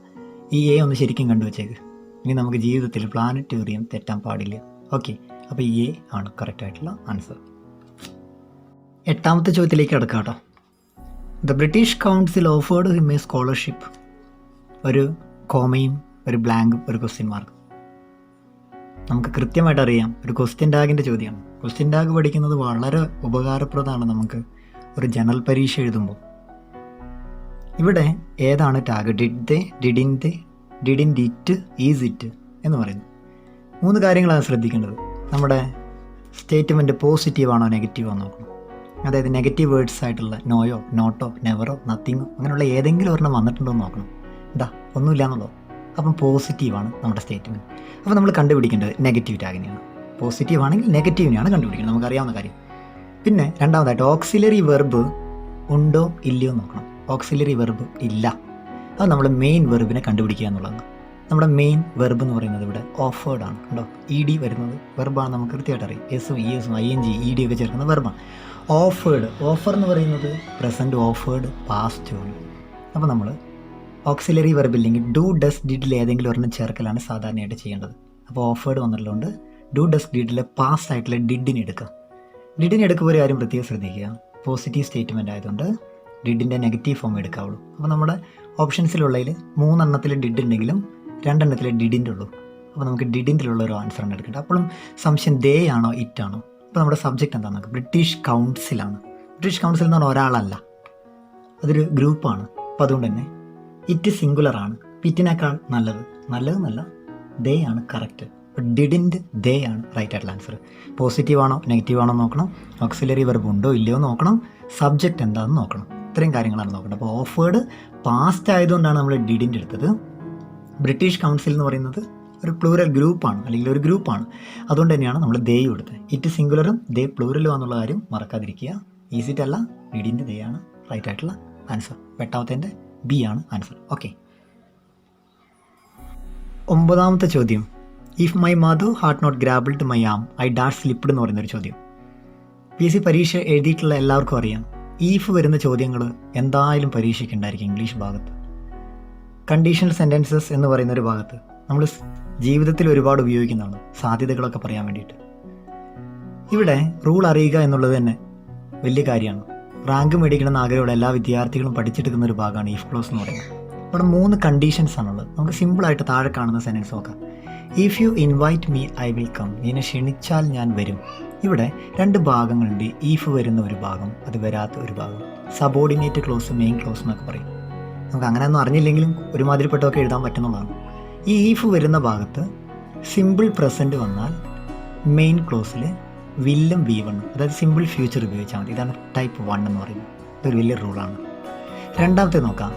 ഈ എ ഒന്ന് ശരിക്കും കണ്ടുവച്ചേക്ക്. ഇനി നമുക്ക് ജീവിതത്തിൽ പ്ലാനറ്റോറിയം തെറ്റാൻ പാടില്ല. ഓക്കെ, അപ്പോൾ ഈ എ ആണ് കറക്റ്റായിട്ടുള്ള ആൻസർ. 8ാമത്തെ ചോദ്യത്തിലേക്ക് കിടക്കാം കേട്ടോ. The British council offered him A scholarship. ഒരു കോമയും ഒരു ബ്ലാങ്കും ഒരു ക്വസ്റ്റ്യൻ മാർക്കും. നമുക്ക് കൃത്യമായിട്ട് അറിയാം, ഒരു ക്വസ്റ്റ്യൻ ടാഗിൻ്റെ ചോദ്യമാണ്. ക്വസ്റ്റ്യൻ ടാഗ് പഠിക്കുന്നത് വളരെ ഉപകാരപ്രദമാണ് നമുക്ക് ഒരു ജനറൽ പരീക്ഷ എഴുതുമ്പോൾ. ഇവിടെ ഏതാണ് tag? Did they, didn't it, is it എന്ന് പറയുന്നു. 3 കാര്യങ്ങളാണ് ശ്രദ്ധിക്കേണ്ടത്. നമ്മുടെ സ്റ്റേറ്റ്മെൻറ്റ് പോസിറ്റീവാണോ നെഗറ്റീവാണോ നോക്കണം. അതായത് നെഗറ്റീവ് വേർഡ്സ് ആയിട്ടുള്ള നോയോ, നോട്ടോ, നെവറോ, നത്തിങ്ങോ അങ്ങനെയുള്ള ഏതെങ്കിലും ഒരെണ്ണം വന്നിട്ടുണ്ടോ എന്ന് നോക്കണം. എന്താ ഒന്നുമില്ല എന്നുള്ളൂ. അപ്പം പോസിറ്റീവാണ് നമ്മുടെ സ്റ്റേറ്റ്മെൻറ്റ്. അപ്പോൾ നമ്മൾ കണ്ടുപിടിക്കേണ്ടത് നെഗറ്റീവ് ടാഗിനെയാണ്. പോസിറ്റീവ് ആണെങ്കിൽ നെഗറ്റീവിനെയാണ് കണ്ടുപിടിക്കുന്നത്, നമുക്കറിയാവുന്ന കാര്യം. പിന്നെ രണ്ടാമതായിട്ട് ഓക്സിലറി വെർബ് ഉണ്ടോ ഇല്ലയോ നോക്കണം. ഓക്സിലറി വെർബ് ഇല്ല. അത് നമ്മൾ മെയിൻ വെർബിനെ കണ്ടുപിടിക്കുക എന്നുള്ളതാണ്. നമ്മുടെ മെയിൻ വെർബ് എന്ന് പറയുന്നത് ഇവിടെ ഓഫേർഡ് ആണ്. ഉണ്ടോ ഇ ഡി വരുന്നത് വെർബാണ്, നമുക്ക് കൃത്യമായിട്ട് അറിയാം. എസും ഇ എസും I N G E D ഒക്കെ ചേർക്കുന്ന വെർബാണ്. ഓഫേർഡ്, ഓഫർ എന്ന് പറയുന്നത് പ്രസൻറ്റ്, ഓഫേർഡ് പാസ്റ്റ് ആണ്. അപ്പോൾ നമ്മൾ ഓക്സിലറി വെർബ് ഇല്ലെങ്കിൽ ഡു ഡസ് ഡിഡിൽ ഏതെങ്കിലും ഒരെണ്ണം ചേർക്കലാണ് സാധാരണയായിട്ട് ചെയ്യേണ്ടത്. അപ്പോൾ ഓഫേർഡ് വന്നിട്ടുള്ളതുകൊണ്ട് ഡു ഡസ് ഡിഡിലെ പാസ്റ്റ് ആയിട്ടുള്ള ഡിഡിനെ എടുക്കുക. ഡിഡിനെ എടുക്കുമ്പോൾ ഒരു കാര്യം പ്രത്യേകം ശ്രദ്ധിക്കുക, പോസിറ്റീവ് സ്റ്റേറ്റ്മെൻറ്റ് ആയതുകൊണ്ട് ഡിഡിൻ്റെ നെഗറ്റീവ് ഫോം എടുക്കാവുള്ളൂ. അപ്പോൾ നമ്മുടെ ഓപ്ഷൻസിലുള്ളതിൽ 3 എണ്ണത്തിൽ ഡിഡ് ഉണ്ടെങ്കിലും 2 എണ്ണത്തിൽ ഡിഡിൻ്റെ ഉള്ളൂ. അപ്പോൾ നമുക്ക് ഡിഡിൻ്റിലുള്ള ഒരു ആൻസറാണ് എടുക്കേണ്ടത്. അപ്പോഴും സംശയം ദേ ആണോ ഇറ്റാണോ. അപ്പോൾ നമ്മുടെ സബ്ജക്റ്റ് എന്താണെന്ന് നോക്കാം. ബ്രിട്ടീഷ് കൗൺസിലാണ്. ബ്രിട്ടീഷ് കൗൺസിൽ എന്ന് പറഞ്ഞാൽ ഒരാളല്ല, അതൊരു ഗ്രൂപ്പാണ്. അപ്പോൾ അതുകൊണ്ട് തന്നെ ഇറ്റ് സിംഗുലറാണ്. ഇറ്റിനേക്കാൾ നല്ലതെന്നല്ല, ദേ ആണ് കറക്റ്റ്. അപ്പോൾ ഡിഡിൻറ്റ് ദേ ആണ് റൈറ്റ് ആയിട്ടുള്ള ആൻസർ. പോസിറ്റീവ് ആണോ നെഗറ്റീവ് ആണോ നോക്കണം, ഓക്സിലറി വെർബ് ഉണ്ടോ ഇല്ലയോ നോക്കണം, സബ്ജക്റ്റ് എന്താണെന്ന് നോക്കണം. ഇത്രയും കാര്യങ്ങളാണ് നോക്കേണ്ടത്. അപ്പോൾ ഓഫേർഡ് പാസ്റ്റ് ആയതുകൊണ്ടാണ് നമ്മൾ ഡിഡിൻറ്റ് എടുത്തത്. ബ്രിട്ടീഷ് കൗൺസിൽ എന്ന് പറയുന്നത് ഒരു പ്ലൂറൽ ഗ്രൂപ്പാണ്, അല്ലെങ്കിൽ ഒരു ഗ്രൂപ്പാണ്. അതുകൊണ്ട് തന്നെയാണ് നമ്മൾ ദേയും എടുത്തത്. ഇറ്റ് സിംഗുലറും ദേ പ്ലൂറലും എന്നുള്ള കാര്യം മറക്കാതിരിക്കുക. ഈസിറ്റ് അല്ല, ഡിഡിൻറ്റ് ദേ ആണ് റൈറ്റ് ആയിട്ടുള്ള ആൻസർ. 8ാമത്തെ ബി ആണ് ആൻസർ. ഓക്കെ, 9ാമത്തെ ചോദ്യം. If my mother had not grabbed my arm I dash slipped എന്ന് പറയുന്നൊരു ചോദ്യം. PSC പരീക്ഷ എഴുതിയിട്ടുള്ള എല്ലാവർക്കും അറിയാം, ഈഫ് വരുന്ന ചോദ്യങ്ങൾ എന്തായാലും പരീക്ഷയ്ക്കുണ്ടായിരിക്കും ഇംഗ്ലീഷ് ഭാഗത്ത്. കണ്ടീഷണൽ സെൻറ്റൻസസ് എന്ന് പറയുന്ന ഒരു ഭാഗത്ത് നമ്മൾ ജീവിതത്തിൽ ഒരുപാട് ഉപയോഗിക്കുന്നതാണ്, സാധ്യതകളൊക്കെ പറയാൻ വേണ്ടിയിട്ട്. ഇവിടെ റൂൾ അറിയുക എന്നുള്ളത് തന്നെ വലിയ കാര്യമാണ്. റാങ്ക് മേടിക്കണമെന്ന് ആഗ്രഹമുള്ള എല്ലാ വിദ്യാർത്ഥികളും പഠിച്ചെടുക്കുന്ന ഒരു ഭാഗമാണ് ഈഫ് ക്ലോസ് എന്ന് പറയുന്നത്. ഇവിടെ 3 കണ്ടീഷൻസ് ആണുള്ളത്. നമുക്ക് സിമ്പിളായിട്ട് താഴെ കാണുന്ന സെൻറ്റൻസ് നോക്കാം. If you invite me I will come. നീ ക്ഷണിച്ചാൽ ഞാൻ വരും. ഇവിടെ 2 ഭാഗങ്ങളുണ്ട്. ഈഫ് വരുന്ന ഒരു ഭാഗം, അത് വരാത്ത ഒരു ഭാഗം. സബോർഡിനേറ്റ് ക്ലോസ്, മെയിൻ ക്ലോസ് എന്നൊക്കെ പറയും. നമുക്ക് അങ്ങനെയൊന്നും അറിഞ്ഞില്ലെങ്കിലും ഒരുമാതിരിപ്പെട്ടൊക്കെ എഴുതാൻ പറ്റുന്നതാണ്. ഈ ഈഫ് വരുന്ന ഭാഗത്ത് സിമ്പിൾ പ്രസൻറ്റ് വന്നാൽ മെയിൻ ക്ലോസിൽ വില്ലും V1, അതായത് സിമ്പിൾ ഫ്യൂച്ചർ ഉപയോഗിച്ചാൽ മതി. ഇതാണ് ടൈപ്പ് 1 എന്ന് പറയുന്നത്. ഇതൊരു വലിയ റൂളാണ്. രണ്ടാമത്തെ നോക്കാം.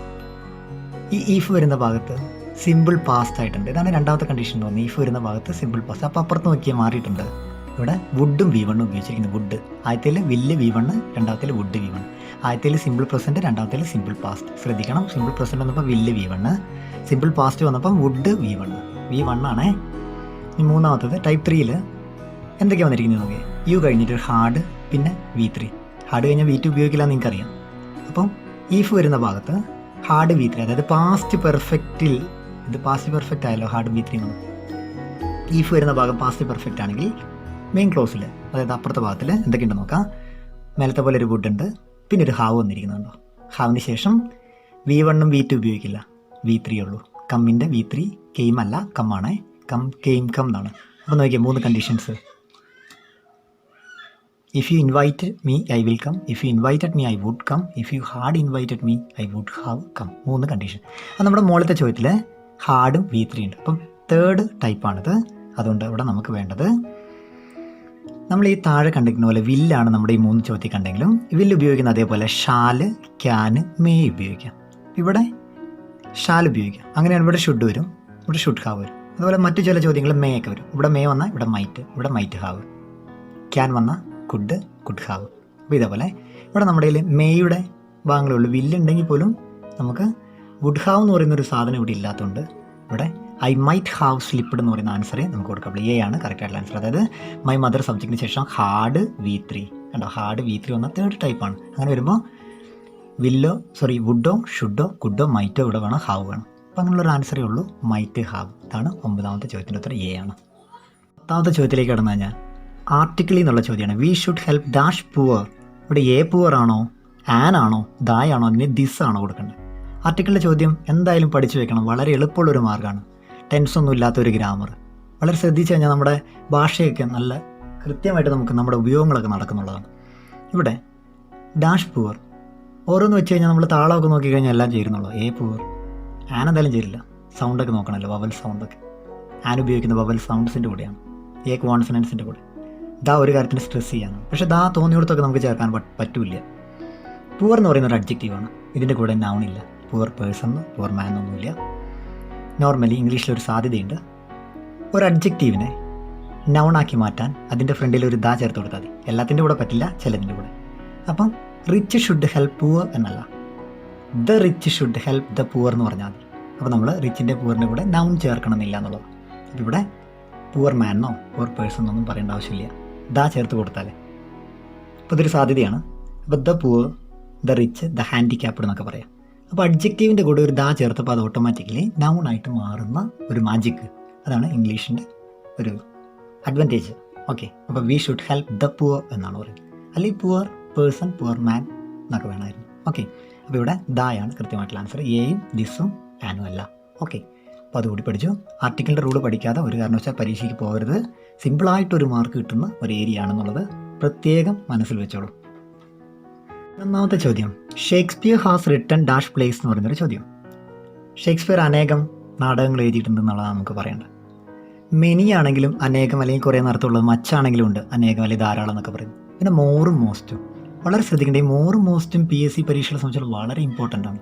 ഈ ഈഫ് വരുന്ന ഭാഗത്ത് സിമ്പിൾ പാസ്റ്റ് ആയിട്ടുണ്ട്. ഇതാണ് 2ാമത്തെ കണ്ടീഷൻ തോന്നുന്നത്. ഈഫ് വരുന്ന ഭാഗത്ത് സിമ്പിൾ പാസ്റ്റ്. അപ്പോൾ അപ്പുറത്ത് നോക്കിയാൽ മാറിയിട്ടുണ്ട്. ഇവിടെ വുഡും V1 ഉപയോഗിച്ചിരിക്കുന്നത്. വുഡ് ആദ്യത്തിൽ വില്ല് V1, 2ാമത്തിൽ വുഡ് V1. ആദ്യത്തിൽ സിമ്പിൾ പ്രസൻറ്റ്, 2ാമത്തിൽ സിമ്പിൾ പാസ്റ്റ്. ശ്രദ്ധിക്കണം, സിമ്പിൾ പ്രസൻറ്റ് വന്നപ്പോൾ വില്ല് V1, സിമ്പിൾ പാസ്റ്റ് വന്നപ്പം വുഡ് V1 ആണേ. ഇനി 3ാമത്തത് ടൈപ്പ് 3ൽ എന്തൊക്കെയാണ് വന്നിരിക്കുന്നത് നോക്കിയേ. യു കഴിഞ്ഞിട്ട് ഹാർഡ്, പിന്നെ V3. ഹാർഡ് കഴിഞ്ഞാൽ V2 ഉപയോഗിക്കില്ല എന്ന് നിങ്ങൾക്കറിയാം. അപ്പം ഈഫ് വരുന്ന ഭാഗത്ത് ഹാർഡ് V3, അതായത് പാസ്റ്റ് പെർഫെക്റ്റിൽ, ഇത് പാസ്റ്റ് പെർഫെക്റ്റ് ആയല്ലോ ഹാർഡ് V3 എന്ന്. ഈഫ് വരുന്ന ഭാഗം പാസ്റ്റ് പെർഫെക്റ്റ് ആണെങ്കിൽ മെയിൻ ക്ലോസിൽ, അതായത് അപ്പുറത്തെ ഭാഗത്തിൽ എന്തൊക്കെയുണ്ടെന്ന് നോക്കാം. മേലത്തെ പോലെ ഒരു വുഡ് ഉണ്ട്, പിന്നെ ഒരു ഹാവ് വന്നിരിക്കുന്നുണ്ടോ. ഹാവിന് ശേഷം V1 V2 ഉപയോഗിക്കില്ല, V3 ഉള്ളൂ. കമ്മിൻ്റെ V3 കെയിം അല്ല, കമ്മാണേ. കെയിം കം എന്നാണ്. അപ്പോൾ നോക്കിയാൽ 3 conditions. If you invite me I will come, if you invited me I would come, if you had invited me I would have come. 3 condition. അത് നമ്മുടെ മുകളിലത്തെ ചോദ്യത്തിൽ ഹാർഡും V3 ഉണ്ട്. അപ്പം 3rd ടൈപ്പാണിത്. അതുകൊണ്ട് ഇവിടെ നമുക്ക് വേണ്ടത്, നമ്മൾ ഈ താഴെ കണ്ടിരിക്കുന്ന പോലെ വില്ലാണ് നമ്മുടെ ഈ 3 ചോദ്യം കണ്ടെങ്കിലും വില്ല് ഉപയോഗിക്കുന്ന അതേപോലെ ഷാല്, ക്യാന്, മേ ഉപയോഗിക്കാം. ഇവിടെ ഷാൽ ഉപയോഗിക്കാം. അങ്ങനെയാണ് ഇവിടെ ഷുഡ് വരും, ഇവിടെ ഷുഡ് ഹാവ് വരും. അതുപോലെ മറ്റു ചില ചോദ്യങ്ങൾ മേ ഒക്കെ വരും. ഇവിടെ മേ വന്നാൽ ഇവിടെ മൈറ്റ് ഹാവ്. ക്യാൻ വന്നാൽ കുഡ് ഹാവ്. അപ്പോൾ ഇതേപോലെ ഇവിടെ നമ്മുടെ കയ്യിൽ മേയുടെ ഭാഗങ്ങളേ ഉള്ളൂ. വില്ലുണ്ടെങ്കിൽ പോലും നമുക്ക് വുഡ് ഹാവ് എന്ന് പറയുന്നൊരു സാധനം ഇവിടെ ഇല്ലാത്തതുകൊണ്ട് ഇവിടെ ഐ മൈറ്റ് ഹാവ് സ്ലിപ്ഡ് എന്ന് പറയുന്ന ആൻസറെ നമുക്ക് കൊടുക്കാം. എ ആണ് കറക്റ്റ് ആയിട്ടുള്ള ആൻസർ. അതായത് മൈ മദർ സബ്ജക്റ്റിന് ശേഷം ഹാർഡ് V3 കണ്ടോ. ഹാർഡ് V3 വന്ന 3rd ടൈപ്പാണ്. അങ്ങനെ വരുമ്പോൾ വുഡോ ഷുഡോ കുഡോ മൈറ്റോ ഇവിടെ വേണം, ഹാവ് വേണം. അപ്പോൾ അങ്ങനെയുള്ളൊരു ആൻസറേ ഉള്ളൂ, മൈറ്റ് ഹാവ്. ഇതാണ് 9ാമത്തെ ചോദ്യത്തിൻ്റെ ഉത്തരം എ ആണ്. 10ാമത്തെ ചോദ്യത്തിലേക്ക് കടന്നു കഴിഞ്ഞാൽ ആർട്ടിക്കിളിൽ നിന്നുള്ള ചോദ്യമാണ്. We should help dash poor. ഇവിടെ എ പുവർ ആണോ, ആൻ ആണോ, ദായാണോ, അതിന് ദിസ് ആണോ കൊടുക്കേണ്ടത്? ആർട്ടിക്കിളിൻ്റെ ചോദ്യം എന്തായാലും പഠിച്ചു വെക്കണം. വളരെ എളുപ്പമുള്ളൊരു മാർഗ്ഗമാണ്. ടെൻസൊന്നും ഇല്ലാത്തൊരു ഗ്രാമർ. വളരെ ശ്രദ്ധിച്ചു കഴിഞ്ഞാൽ നമ്മുടെ ഭാഷയൊക്കെ നല്ല കൃത്യമായിട്ട് നമുക്ക് നമ്മുടെ ഉപയോഗങ്ങളൊക്കെ നടക്കുന്നുള്ളതാണ്. ഇവിടെ ഡാഷ് പുവർ ഓരോന്ന് വെച്ച് കഴിഞ്ഞാൽ നമ്മൾ താളമൊക്കെ നോക്കിക്കഴിഞ്ഞാൽ എല്ലാം ചേരുന്നുള്ളൂ. എ പുവർ, ആൻ എന്തായാലും ചേരില്ല. സൗണ്ടൊക്കെ നോക്കണമല്ലോ, വവൽ സൗണ്ടൊക്കെ. ആൻ ഉപയോഗിക്കുന്ന വവൽ സൗണ്ട്സിൻ്റെ കൂടെയാണ്, എ കോൺസണൻസിൻ്റെ കൂടെ. ദാ ഒരു കാര്യത്തിന് സ്ട്രെസ് ചെയ്യാണ്, പക്ഷേ ദാ തോന്നിയിടത്തൊക്കെ നമുക്ക് ചേർക്കാൻ പറ്റില്ല. പുവർ എന്ന് പറയുന്ന ഒരു അഡ്ജക്റ്റീവാണ്, ഇതിൻ്റെ കൂടെ നൗൺ ഇല്ല. പുവർ പേഴ്സൺ, പുവർ മാൻ ഒന്നുമില്ല. നോർമലി ഇംഗ്ലീഷിലൊരു സാധ്യതയുണ്ട്, ഒരു അഡ്ജക്റ്റീവിനെ നൗണാക്കി മാറ്റാൻ അതിൻ്റെ ഫ്രണ്ടിൽ ഒരു ദാ ചേർത്ത് കൊടുത്താൽ മതി. എല്ലാത്തിൻ്റെ കൂടെ പറ്റില്ല, ചിലതിൻ്റെ കൂടെ. അപ്പം റിച്ച് ഷുഡ് ഹെൽപ്പ് പുവർ എന്നല്ല, the rich should help the poor എന്ന് പറഞ്ഞാൽ മതി. അപ്പോൾ നമ്മൾ റിച്ചിൻ്റെ പുവറിൻ്റെ കൂടെ നൗൺ ചേർക്കണമെന്നില്ല എന്നുള്ളത്. അപ്പോൾ ഇവിടെ പുവർ മാനോ പുവർ പേഴ്സൺ എന്നൊന്നും പറയേണ്ട ആവശ്യമില്ല, ദാ ചേർത്ത് കൊടുത്താലേ. അപ്പോൾ ഇതൊരു സാധ്യതയാണ്. അപ്പോൾ the poor, the rich, the handicapped എന്നൊക്കെ പറയാം. അപ്പോൾ അഡ്ജക്റ്റീവിൻ്റെ കൂടെ ഒരു ദാ ചേർത്തപ്പോൾ അത് ഓട്ടോമാറ്റിക്കലി നൗൺ ആയിട്ട് മാറുന്ന ഒരു മാജിക്ക്. അതാണ് ഇംഗ്ലീഷിൻ്റെ ഒരു അഡ്വാൻറ്റേജ്. ഓക്കെ, അപ്പോൾ we should help the poor എന്നാണ് പറയുന്നത്, അല്ലെങ്കിൽ പുവർ പേഴ്സൺ, പുവർ മാൻ എന്നൊക്കെ വേണമായിരുന്നു. ഓക്കെ, അപ്പോൾ ഇവിടെ ദായാണ് കൃത്യമായിട്ടുള്ള ആൻസർ, എയും ദിസും ആനും അല്ല. ഓക്കെ, അപ്പോൾ അതുകൂടി പഠിച്ചു. ആർട്ടിക്കിളിൻ്റെ റൂള് പഠിക്കാതെ ഒരു കാരണവശാൽ പരീക്ഷയ്ക്ക് പോകരുത്. സിമ്പിളായിട്ടൊരു മാർക്ക് കിട്ടുന്ന ഒരു ഏരിയ ആണെന്നുള്ളത് പ്രത്യേകം മനസ്സിൽ വെച്ചോളൂ. 1ാമത്തെ ചോദ്യം, Shakespeare has written dash place എന്ന് പറയുന്നൊരു ചോദ്യം. ഷേക്സ്പിയർ അനേകം നാടകങ്ങൾ എഴുതിയിട്ടുണ്ടെന്നുള്ളതാണ് നമുക്ക് പറയേണ്ടത്. മെനി ആണെങ്കിലും അനേകം അല്ലെങ്കിൽ കുറേ നടത്തുള്ളത്, മച്ചാണെങ്കിലും ഉണ്ട് അനേകം അല്ലെങ്കിൽ ധാരാളം എന്നൊക്കെ പറയുന്നത്. പിന്നെ മോറും മോസ്റ്റും വളരെ ശ്രദ്ധിക്കേണ്ട. ഈ മോറും മോസ്റ്റും PSC പരീക്ഷകളെ സംബന്ധിച്ചുള്ള വളരെ ഇമ്പോർട്ടൻ്റ് ആണ്.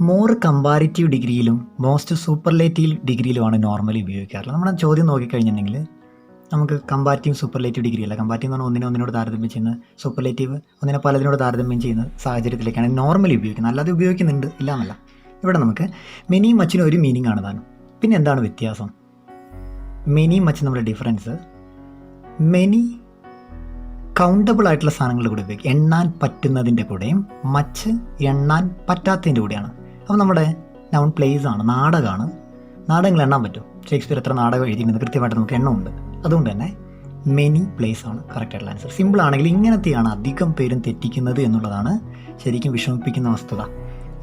മോർ കമ്പാരിറ്റീവ് ഡിഗ്രിയിലും മോസ്റ്റ് സൂപ്പർലേറ്റീവ് ഡിഗ്രിയിലുമാണ് നോർമലി ഉപയോഗിക്കാറുള്ളത്. നമ്മുടെ ചോദ്യം നോക്കിക്കഴിഞ്ഞിട്ടുണ്ടെങ്കിൽ നമുക്ക് കമ്പാരിറ്റീവ് സൂപ്പർലേറ്റീവ് ഡിഗ്രി അല്ല, കമ്പാരിറ്റീവ് എന്ന് പറഞ്ഞാൽ ഒന്നിനോട് താരതമ്യം ചെയ്യുന്ന, സൂപ്പർലേറ്റീവ് ഒന്നിനെ പലതിനോട് താരതമ്യം ചെയ്യുന്ന സാഹചര്യത്തിലേക്കാണ് നോർമലി ഉപയോഗിക്കുന്നത്. അല്ലാതെ ഉപയോഗിക്കുന്നുണ്ട് ഇല്ല എന്നല്ല. ഇവിടെ നമുക്ക് മെനിയും മച്ചിനും ഒരു മീനിങ് ആണ് താനും. പിന്നെ എന്താണ് വ്യത്യാസം? മെനിയും മച്ചും നമ്മുടെ ഡിഫറൻസ്, മെനി കൗണ്ടബിൾ ആയിട്ടുള്ള സാധനങ്ങളുടെ കൂടെ ഉപയോഗിക്കും, എണ്ണാൻ പറ്റുന്നതിൻ്റെ കൂടെയും മച്ച് എണ്ണാൻ പറ്റാത്തതിൻ്റെ കൂടെയാണ്. അപ്പോൾ നമ്മുടെ നൗൺ പ്ലേസ് ആണ്, നാടകമാണ്. നാടകങ്ങൾ എണ്ണാൻ പറ്റും. ഷേക്സ്പിയർ എത്ര നാടകം എഴുതിയിട്ടുണ്ട് കൃത്യമായിട്ട് നമുക്ക് എണ്ണമുണ്ട്. അതുകൊണ്ട് തന്നെ മെനി പ്ലേസ് ആണ് കറക്റ്റ് ആയിട്ടുള്ള ആൻസർ. സിമ്പിൾ ആണെങ്കിൽ ഇങ്ങനത്തെയാണ് അധികം പേരും തെറ്റിക്കുന്നത് എന്നുള്ളതാണ് ശരിക്കും വിഷമിപ്പിക്കുന്ന വസ്തുത.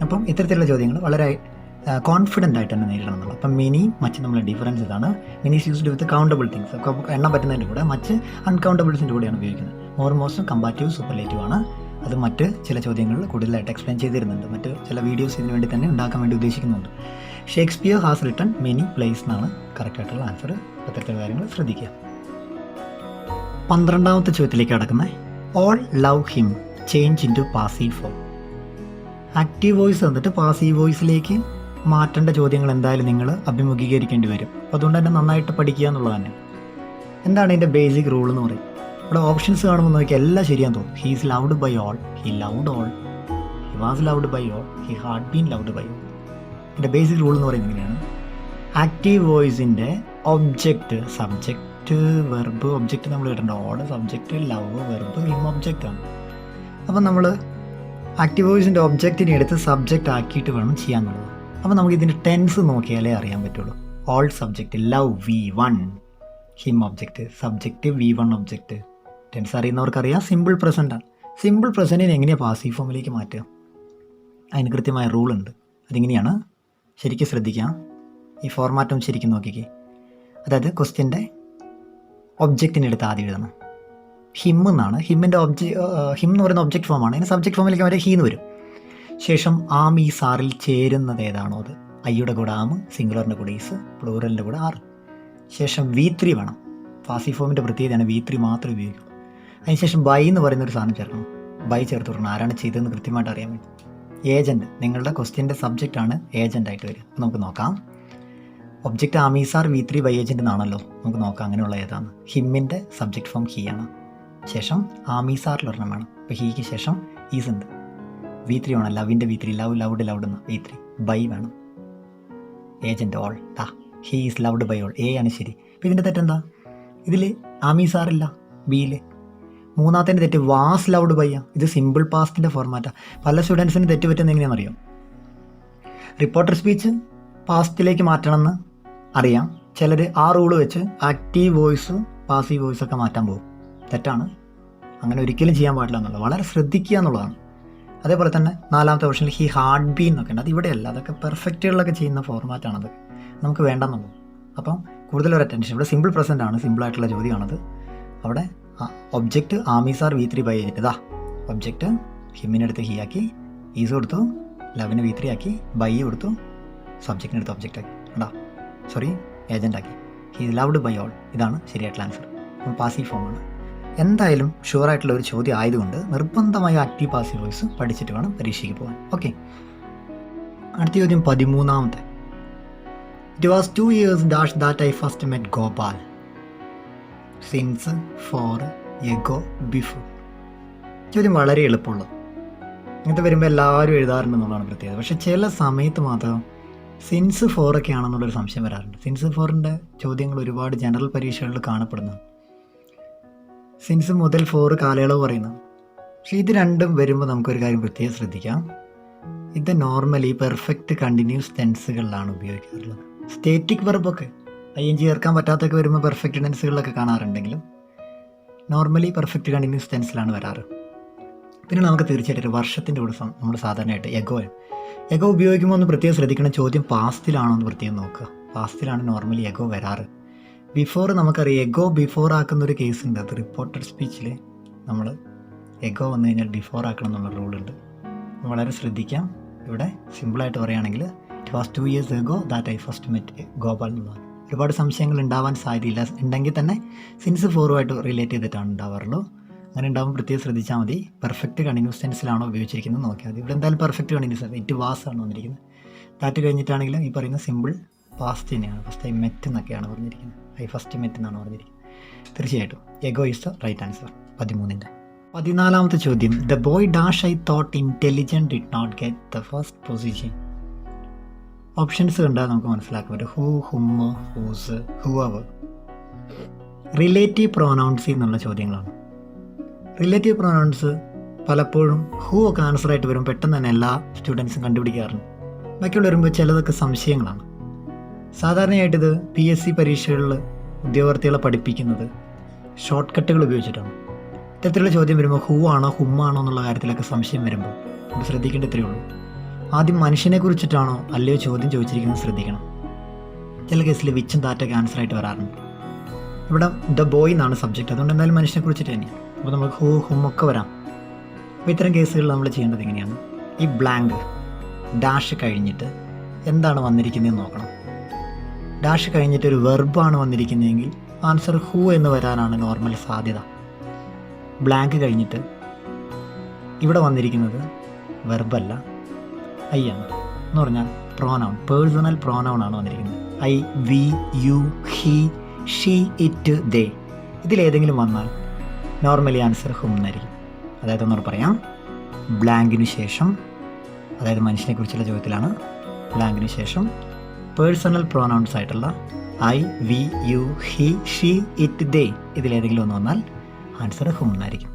അപ്പം ഇത്തരത്തിലുള്ള ചോദ്യങ്ങൾ വളരെ കോൺഫിഡൻ്റ് ആയിട്ട് തന്നെ നേരിടണം എന്നുള്ളത്. അപ്പം മെനി മച്ച് നമ്മളെ ഡിഫറൻസ് ഇതാണ്. Many is used with countable things, ഒക്കെ എണ്ണാൻ പറ്റുന്നതിൻ്റെ കൂടെ. മച്ച് അൺകൗണ്ടബിൾസിൻ്റെ കൂടെയാണ് ഉപയോഗിക്കുന്നത്. മോസ്റ്റും കമ്പാറ്റീവ് സൂപ്പർലേറ്റീവ് ആണ്. അത് മറ്റ് ചില ചോദ്യങ്ങളിൽ കൂടുതലായിട്ട് എക്സ്പ്ലെയിൻ ചെയ്തിരുന്നുണ്ട്. മറ്റ് ചില വീഡിയോസ് ഇതിനു വേണ്ടി തന്നെ ഉണ്ടാക്കാൻ വേണ്ടി ഉദ്ദേശിക്കുന്നുണ്ട്. Shakespeare has written many plays എന്നാണ് കറക്റ്റ് ആയിട്ടുള്ള ആൻസർ. അത്തരത്തിലുള്ള കാര്യങ്ങൾ ശ്രദ്ധിക്കുക. 12ാമത്തെ ചോദ്യത്തിലേക്ക് കടക്കുന്നത്, all love him change into passive form. Active voice വന്നിട്ട് പാസീവ് വോയിസിലേക്ക് മാറ്റേണ്ട ചോദ്യങ്ങൾ എന്തായാലും നിങ്ങൾ അഭിമുഖീകരിക്കേണ്ടി വരും. അപ്പോൾ അതുകൊണ്ട് തന്നെ നന്നായിട്ട് പഠിക്കുക എന്നുള്ളത് തന്നെ. എന്താണ് ഇതിൻ്റെ ബേസിക് റൂൾ എന്ന് പറയും? ഇവിടെ ഓപ്ഷൻസ് കാണുമ്പോൾ നോക്കിയാൽ എല്ലാം ശരിയാന്ന് തോന്നും. He is loved by all, he loved all, he was loved by all, he had been loved by all. ഇതിൻ്റെ ബേസിക് റൂൾ എന്ന് പറയുന്നത് ഇങ്ങനെയാണ്. ആക്റ്റീവ് വോയിസിൻ്റെ ഒബ്ജക്റ്റ്, സബ്ജക്റ്റ്, വെർബ്, ഒബ്ജക്റ്റ് നമ്മൾ കേട്ടിട്ടുണ്ട്. All subject, love verb, him ഒബ്ജക്റ്റാണ്. അപ്പം നമ്മൾ ആക്റ്റീവ് വോയിസിൻ്റെ ഒബ്ജക്റ്റിനെ എടുത്ത് സബ്ജക്റ്റ് ആക്കിയിട്ട് വേണം ചെയ്യാന്നുള്ളത്. അപ്പോൾ നമുക്ക് ഇതിൻ്റെ ടെൻസ് നോക്കിയാലേ അറിയാൻ പറ്റുള്ളൂ. All subject, love V1, him object, subject V1 object. Tense അറിയുന്നവർക്കറിയാം സിമ്പിൾ പ്രസൻറ്റാണ്. സിമ്പിൾ പ്രസൻറ്റിനെ എങ്ങനെയാണ് പാസീവ് ഫോമിലേക്ക് മാറ്റുക? അതിന് കൃത്യമായ റൂളുണ്ട്. അതിങ്ങനെയാണ്, ശരിക്കും ശ്രദ്ധിക്കാം. ഈ ഫോർമാറ്റും ശരിക്കും നോക്കിക്കേ. അതായത് ക്വസ്റ്റ്യൻ്റെ ഒബ്ജക്റ്റിനെടുത്ത് ആദ്യം എഴുതണം. ഹിം എന്നാണ്. ഹിമ്മിൻ്റെ ഹിം എന്ന് പറയുന്ന ഒബ്ജക്റ്റ് ഫോമാണ്. അതിന് സബ്ജക്റ്റ് ഫോമിലേക്ക് വരെ ഹീന്ന് വരും. ശേഷം ആം ഈ സാറിൽ ചേരുന്നത് ഏതാണോ അത്. ഐയുടെ കൂടെ ആം, സിംഗുലറിൻ്റെ കൂടെ ഈസ്, പ്ലൂറലിൻ്റെ കൂടെ ആർ. ശേഷം V3 വേണം. പാസീവ് ഫോമിൻ്റെ പ്രത്യേകതയാണ് V3 മാത്രമേ ഉപയോഗിക്കൂ. അതിനുശേഷം ബൈ എന്ന് പറയുന്നൊരു സാധനം ചേർക്കണം. ബൈ ചേർത്ത് കൊടുക്കണം. ആരാണ് ചെയ്തതെന്ന് കൃത്യമായിട്ട് അറിയാൻ വേണ്ടി. ഏജൻറ്റ്, നിങ്ങളുടെ ക്വസ്റ്റ്യൻ്റെ സബ്ജക്റ്റാണ് ഏജൻ്റായിട്ട് വരിക. നമുക്ക് നോക്കാം. ഒബ്ജക്റ്റ് ആമീസാർ V3 ബൈ ഏജൻറ്റ് എന്നാണല്ലോ. നമുക്ക് നോക്കാം അങ്ങനെയുള്ള ഏതാണ്. ഹിമ്മിൻ്റെ സബ്ജക്റ്റ് ഫോം ഹീ ആണ്. ശേഷം ആമീസാറിൽ ഒരെണ്ണം വേണം. അപ്പോൾ ഹീക്ക് ശേഷം ഈസ് ഉണ്ട്. V3 വേണം. ലവിൻ്റെ V3, ലവ്, ലവ്ഡ്, ലവ്ഡ് എന്ന് V3. ബൈ വേണം. Agent all, he is loved by all. A ആണ് ശരി. അപ്പോൾ ഇതിൻ്റെ തെറ്റെന്താ? ഇതിൽ ആമീസാറില്ല. ബിയിൽ മൂന്നാമത്തെ തെറ്റ് വാസ് ലൗഡ് ബൈ. ഇത് സിമ്പിൾ പാസ്റ്റിൻ്റെ ഫോർമാറ്റാണ്. പല സ്റ്റുഡൻസിന് തെറ്റ് പറ്റുന്നത് എങ്ങനെയാണെന്ന് അറിയാം. റിപ്പോർട്ടർ സ്പീച്ച് പാസ്റ്റിലേക്ക് മാറ്റണമെന്ന് അറിയാം. ചിലർ ആ റൂള് വെച്ച് ആക്റ്റീവ് വോയിസ് പാസീവ് വോയിസ് ഒക്കെ മാറ്റാൻ പോകും. തെറ്റാണ്. അങ്ങനെ ഒരിക്കലും ചെയ്യാൻ പാടില്ല എന്നുള്ളത് വളരെ ശ്രദ്ധിക്കുക എന്നുള്ളതാണ്. അതേപോലെ തന്നെ നാലാമത്തെ ഓപ്ഷനിൽ ഹി ഹാർഡ് ബീൻ എന്നൊക്കെ ഉണ്ട്. അത് ഇവിടെയല്ല, അതൊക്കെ പെർഫെക്റ്റുകളിലൊക്കെ ചെയ്യുന്ന ഫോർമാറ്റാണത്, നമുക്ക് വേണ്ടെന്നുള്ളത്. അപ്പം കൂടുതലൊരു അറ്റൻഷൻ. ഇവിടെ സിമ്പിൾ പ്രസൻ്റ് ആണ്, സിമ്പിളായിട്ടുള്ള ചോദ്യമാണത്. അവിടെ object Ami's R V3 by ചെയ്തിട്ട് ഇതാ ഒബ്ജക്റ്റ് ഹിമ്മിനെടുത്ത് ഹി ആക്കി, ഈസ് കൊടുത്തു, ലവിന് V3 ആക്കി, ബൈ കൊടുത്തു, സബ്ജക്റ്റിനെടുത്ത് ഒബ്ജക്റ്റ് ആക്കി, കേട്ടോ സോറി ഏജൻ്റ് ആക്കി. He loved by all. ഇതാണ് ശരിയായിട്ടുള്ള ആൻസർ. പാസീവ് ഫോമാണ്. എന്തായാലും ഷുവറായിട്ടുള്ള ഒരു ചോദ്യം ആയതുകൊണ്ട് നിർബന്ധമായി ആക്റ്റീവ് പാസീവ് വോയിസ് പഠിച്ചിട്ട് വേണം പരീക്ഷയ്ക്ക് പോകാൻ. ഓക്കെ, അടുത്ത ചോദ്യം 13. It was 2 years dash that I first met Gopal. Since, for, ago, before. ചോദ്യം വളരെ എളുപ്പമുള്ളത്. ഇങ്ങനത്തെ വരുമ്പോൾ എല്ലാവരും എഴുതാറുണ്ടെന്നുള്ളതാണ് പ്രത്യേകത. പക്ഷേ ചില സമയത്ത് മാത്രം സിൻസ് ഫോറൊക്കെ ആണെന്നുള്ളൊരു സംശയം വരാറുണ്ട്. സിൻസ് ഫോറിൻ്റെ ചോദ്യങ്ങൾ ഒരുപാട് ജനറൽ പരീക്ഷകളിൽ കാണപ്പെടുന്നതാണ്. സിൻസ് മുതൽ 4 കാലയളവ് പറയുന്നത്. പക്ഷേ ഇത് രണ്ടും വരുമ്പോൾ നമുക്കൊരു കാര്യം പ്രത്യേകം ശ്രദ്ധിക്കാം. ഇത് നോർമലി പെർഫെക്റ്റ് കണ്ടിന്യൂസ് ടെൻസുകളിലാണ് ഉപയോഗിക്കാറുള്ളത്. സ്റ്റേറ്റിക് വെർബൊക്കെ ING ചേർക്കാൻ പറ്റാത്തൊക്കെ വരുമ്പോൾ പെർഫെക്റ്റ് ടെൻസുകളിലൊക്കെ കാണാറുണ്ടെങ്കിലും നോർമലി പെർഫെക്റ്റ് കണ്ടിന്യൂസ് ടെൻസിലാണ് വരാറ്. പിന്നെ നമുക്ക് തീർച്ചയായിട്ടും വർഷത്തിൻ്റെ കൂടെ നമ്മൾ സാധാരണയായിട്ട് എഗോ ഉപയോഗിക്കുമ്പോൾ ഒന്ന് പ്രത്യേകം ശ്രദ്ധിക്കണം. ചോദ്യം പാസ്റ്റിലാണോ എന്ന് പ്രത്യേകം നോക്കുക. പാസ്റ്റിലാണ് നോർമലി എഗോ വരാറ്. ബിഫോർ നമുക്കറിയാം, എഗോ ബിഫോർ ആക്കുന്നൊരു കേസുണ്ട്. അത് റിപ്പോർട്ടഡ് സ്പീച്ചിൽ നമ്മൾ എഗോ വന്നു കഴിഞ്ഞാൽ ബിഫോർ ആക്കണം എന്നുള്ള റൂളുണ്ട്. വളരെ ശ്രദ്ധിക്കാം. ഇവിടെ സിമ്പിളായിട്ട് പറയുകയാണെങ്കിൽ it was 2 years ago that I first met Gopal എന്നുള്ളതാണ്. ഒരുപാട് സംശയങ്ങൾ ഉണ്ടാവാൻ സാധ്യതയില്ല. ഉണ്ടെങ്കിൽ തന്നെ സിൻസ് ഫോറുമായിട്ട് റിലേറ്റ് ചെയ്തിട്ടാണ് ഉണ്ടാവാറുള്ളൂ. അങ്ങനെ ഉണ്ടാകുമ്പോൾ പ്രത്യേകം ശ്രദ്ധിച്ചാൽ മതി. പെർഫെക്റ്റ് കണ്ടിന്യൂസ് ടെൻസിലാണോ ഉപയോഗിച്ചിരിക്കുന്നത് നോക്കിയാൽ മതി. ഇവിടെ എന്തായാലും പെർഫെക്റ്റ് കണ്ടിന്യൂസ് ആണ്, ഇറ്റ് വാസ് ആണ് വന്നിരിക്കുന്നത്. ദാറ്റ് കഴിഞ്ഞിട്ടാണെങ്കിലും ഈ പറയുന്ന സിമ്പിൾ പാസ്റ്റ് തന്നെയാണ്. ഫസ്റ്റ് ഐ മെറ്റ് എന്നൊക്കെയാണ് പറഞ്ഞിരിക്കുന്നത്. ഐ ഫസ്റ്റ് മെറ്റ് എന്നാണ് പറഞ്ഞിരിക്കുന്നത്. തീർച്ചയായിട്ടും ago is the right answer. 13. 14 ചോദ്യം. The boy dash I thought intelligent did not get the first position. Options കണ്ടാൽ നമുക്ക് മനസ്സിലാക്കാൻ പറ്റും. Who, whom, whose, whoever. Relative pronouns എന്നുള്ള ചോദ്യങ്ങളാണ്. റിലേറ്റീവ് പ്രൊനൗൺസ് പലപ്പോഴും ഹൂ ഒക്കെ ആൻസറായിട്ട് വരും. പെട്ടെന്ന് തന്നെ എല്ലാ സ്റ്റുഡൻസും കണ്ടുപിടിക്കാറുണ്ട്. ബാക്കിയുള്ള വരുമ്പോൾ ചിലതൊക്കെ സംശയങ്ങളാണ്. സാധാരണയായിട്ടിത് PSC പരീക്ഷകളിൽ ഉദ്യോഗാർത്ഥികളെ പഠിപ്പിക്കുന്നത് ഷോർട്ട് കട്ടുകൾ ഉപയോഗിച്ചിട്ടാണ്. ഇത്തരത്തിലുള്ള ചോദ്യം വരുമ്പോൾ ഹൂ ആണോ ഹും ആണോ എന്നുള്ള കാര്യത്തിലൊക്കെ സംശയം വരുമ്പോൾ നമുക്ക് ശ്രദ്ധിക്കേണ്ട ഇത്രയേ ഉള്ളൂ. ആദ്യം മനുഷ്യനെ കുറിച്ചിട്ടാണോ അല്ലയോ ചോദ്യം ചോദിച്ചിരിക്കുന്നത് ശ്രദ്ധിക്കണം. ചില കേസിൽ വിച്ചും താറ്റൊക്കെ ആൻസറായിട്ട് വരാറുണ്ട്. ഇവിടെ ദ ബോയ് എന്നാണ് സബ്ജക്റ്റ്, അതുകൊണ്ട് എന്തായാലും മനുഷ്യനെ കുറിച്ചിട്ട് തന്നെയാണ്. അപ്പോൾ നമുക്ക് ഹൂ ഹും ഒക്കെ വരാം. അപ്പോൾ ഇത്തരം കേസുകളിൽ നമ്മൾ ചെയ്യേണ്ടത് എങ്ങനെയാണ്? ഈ ബ്ലാങ്ക് ഡാഷ് കഴിഞ്ഞിട്ട് എന്താണ് വന്നിരിക്കുന്നതെന്ന് നോക്കണം. ഡാഷ് കഴിഞ്ഞിട്ട് ഒരു വെർബാണ് വന്നിരിക്കുന്നതെങ്കിൽ ആൻസർ ഹൂ എന്ന് വരാനാണ് നോർമൽ സാധ്യത. ബ്ലാങ്ക് കഴിഞ്ഞിട്ട് ഇവിടെ വന്നിരിക്കുന്നത് വെർബല്ല, ഐ ആണ്. എന്ന് പറഞ്ഞാൽ പ്രോനൗൺ, പേഴ്സണൽ പ്രോനൗൺ ആണ് വന്നിരിക്കുന്നത്. I, we, you, he, she, it, they. ഇതിലേതെങ്കിലും വന്നാൽ നോർമലി ആൻസർ ഹും എന്നായിരിക്കും. അതായത് ഒന്നുകൂടെ പറയാം, ബ്ലാങ്കിന് ശേഷം, അതായത് മനുഷ്യനെ കുറിച്ചുള്ള ചോദ്യത്തിലാണ്, ബ്ലാങ്കിന് ശേഷം പേഴ്സണൽ പ്രോനൗൺസ് ആയിട്ടുള്ള I, we, you, he, she, it, they ഇതിലേതെങ്കിലും ഒന്ന് വന്നാൽ ആൻസർ ഹും എന്നായിരിക്കും.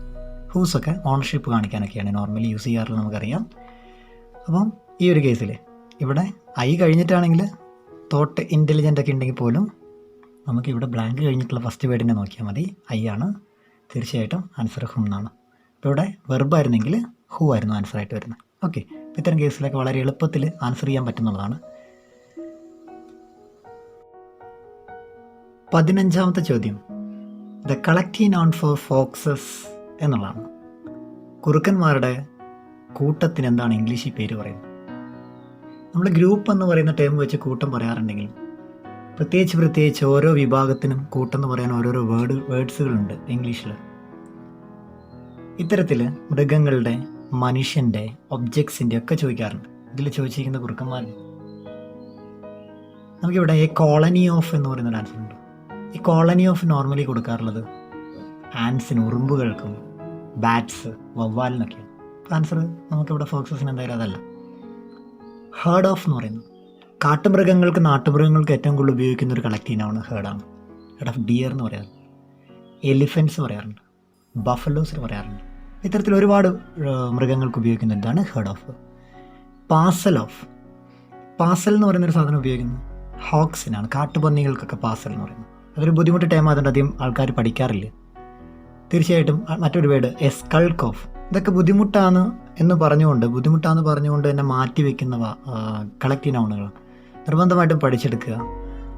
ഹൂസൊക്കെ ഓണർഷിപ്പ് കാണിക്കാനൊക്കെയാണ് നോർമലി യൂസ് ചെയ്യാറുള്ളത്, നമുക്കറിയാം. അപ്പം ഈ ഒരു കേസിൽ ഇവിടെ ഐ കഴിഞ്ഞിട്ടാണെങ്കിൽ തോട്ട് ഇൻ്റലിജൻ്റ് ഒക്കെ ഉണ്ടെങ്കിൽ പോലും നമുക്കിവിടെ ബ്ലാങ്ക് കഴിഞ്ഞിട്ടുള്ള ഫസ്റ്റ് വേർഡിനെ നോക്കിയാൽ മതി. ഐ ആണ്. തീർച്ചയായിട്ടും ആൻസർ ഹും എന്നാണ്. ഇപ്പോൾ ഇവിടെ വെർബായിരുന്നെങ്കിൽ ഹൂ ആയിരുന്നു ആൻസറായിട്ട് വരുന്നത്. ഓക്കെ, അപ്പോൾ ഇത്തരം കേസിലൊക്കെ വളരെ എളുപ്പത്തിൽ ആൻസർ ചെയ്യാൻ പറ്റുന്നതാണ്. 15 ചോദ്യം. The collective noun for foxes എന്നുള്ളതാണ്. കുറുക്കന്മാരുടെ കൂട്ടത്തിന് എന്താണ് ഇംഗ്ലീഷിൽ പേര് പറയുന്നത്? നമ്മൾ ഗ്രൂപ്പ് എന്ന് പറയുന്ന ടേം വെച്ച് കൂട്ടം പറയാറുണ്ടെങ്കിലും പ്രത്യേകിച്ച് ഓരോ വിഭാഗത്തിനും കൂട്ടം എന്ന് പറയാൻ ഓരോരോ വേർഡ്സുകളുണ്ട് ഇംഗ്ലീഷിൽ. ഇത്തരത്തിൽ മൃഗങ്ങളുടെ, മനുഷ്യൻ്റെ, ഒബ്ജക്ട്സിൻ്റെ ഒക്കെ ചോദിക്കാറുണ്ട്. ഇതിൽ ചോദിച്ചിരിക്കുന്ന കുറുക്കന്മാരിൽ നമുക്കിവിടെ എ കോളനി ഓഫ് എന്ന് പറയുന്നൊരു ആൻസർ ഉണ്ട്. ഈ കോളനി ഓഫ് നോർമലി കൊടുക്കാറുള്ളത് ആൻസിന്, ഉറുമ്പുകൾക്കും, ബാറ്റ്സ്, വവ്വാലിനൊക്കെയാണ്. ആൻസർ നമുക്കിവിടെ ഫോക്സസിന് എന്തായാലും അതല്ല. ഹേർഡ് ഓഫ് എന്ന് പറയുന്നത് കാട്ടുമൃഗങ്ങൾക്ക്, നാട്ടുമൃഗങ്ങൾക്ക് ഏറ്റവും കൂടുതൽ ഉപയോഗിക്കുന്ന ഒരു കളക്റ്റീവ് നൗൺ ഹേർഡാണ്. ഹേർഡ് ഓഫ് ഡിയർ എന്ന് പറയാറുണ്ട്. എലിഫൻസ് പറയാറുണ്ട്. ബഫലോസിൽ പറയാറുണ്ട്. ഇത്തരത്തിൽ ഒരുപാട് മൃഗങ്ങൾക്ക് ഉപയോഗിക്കുന്ന ഇതാണ് head of. Parcel of. Parcel എന്ന് പറയുന്നൊരു സാധനം ഉപയോഗിക്കുന്നത് ഹോക്സിനാണ്. കാട്ടുപന്നികൾക്കൊക്കെ പാസൽ എന്ന് പറയുന്നത്. അതൊരു ബുദ്ധിമുട്ട് ടൈം ആയതുകൊണ്ട് അധികം ആൾക്കാർ പഠിക്കാറില്ല. തീർച്ചയായിട്ടും മറ്റൊരു വേർഡ് സ്കൾക്ക് ഓഫ്. ഇതൊക്കെ ബുദ്ധിമുട്ടാന്ന് പറഞ്ഞുകൊണ്ട് തന്നെ മാറ്റി വയ്ക്കുന്ന കളക്റ്റീവ് നൗണുകൾ നിർബന്ധമായിട്ടും പഠിച്ചെടുക്കുക.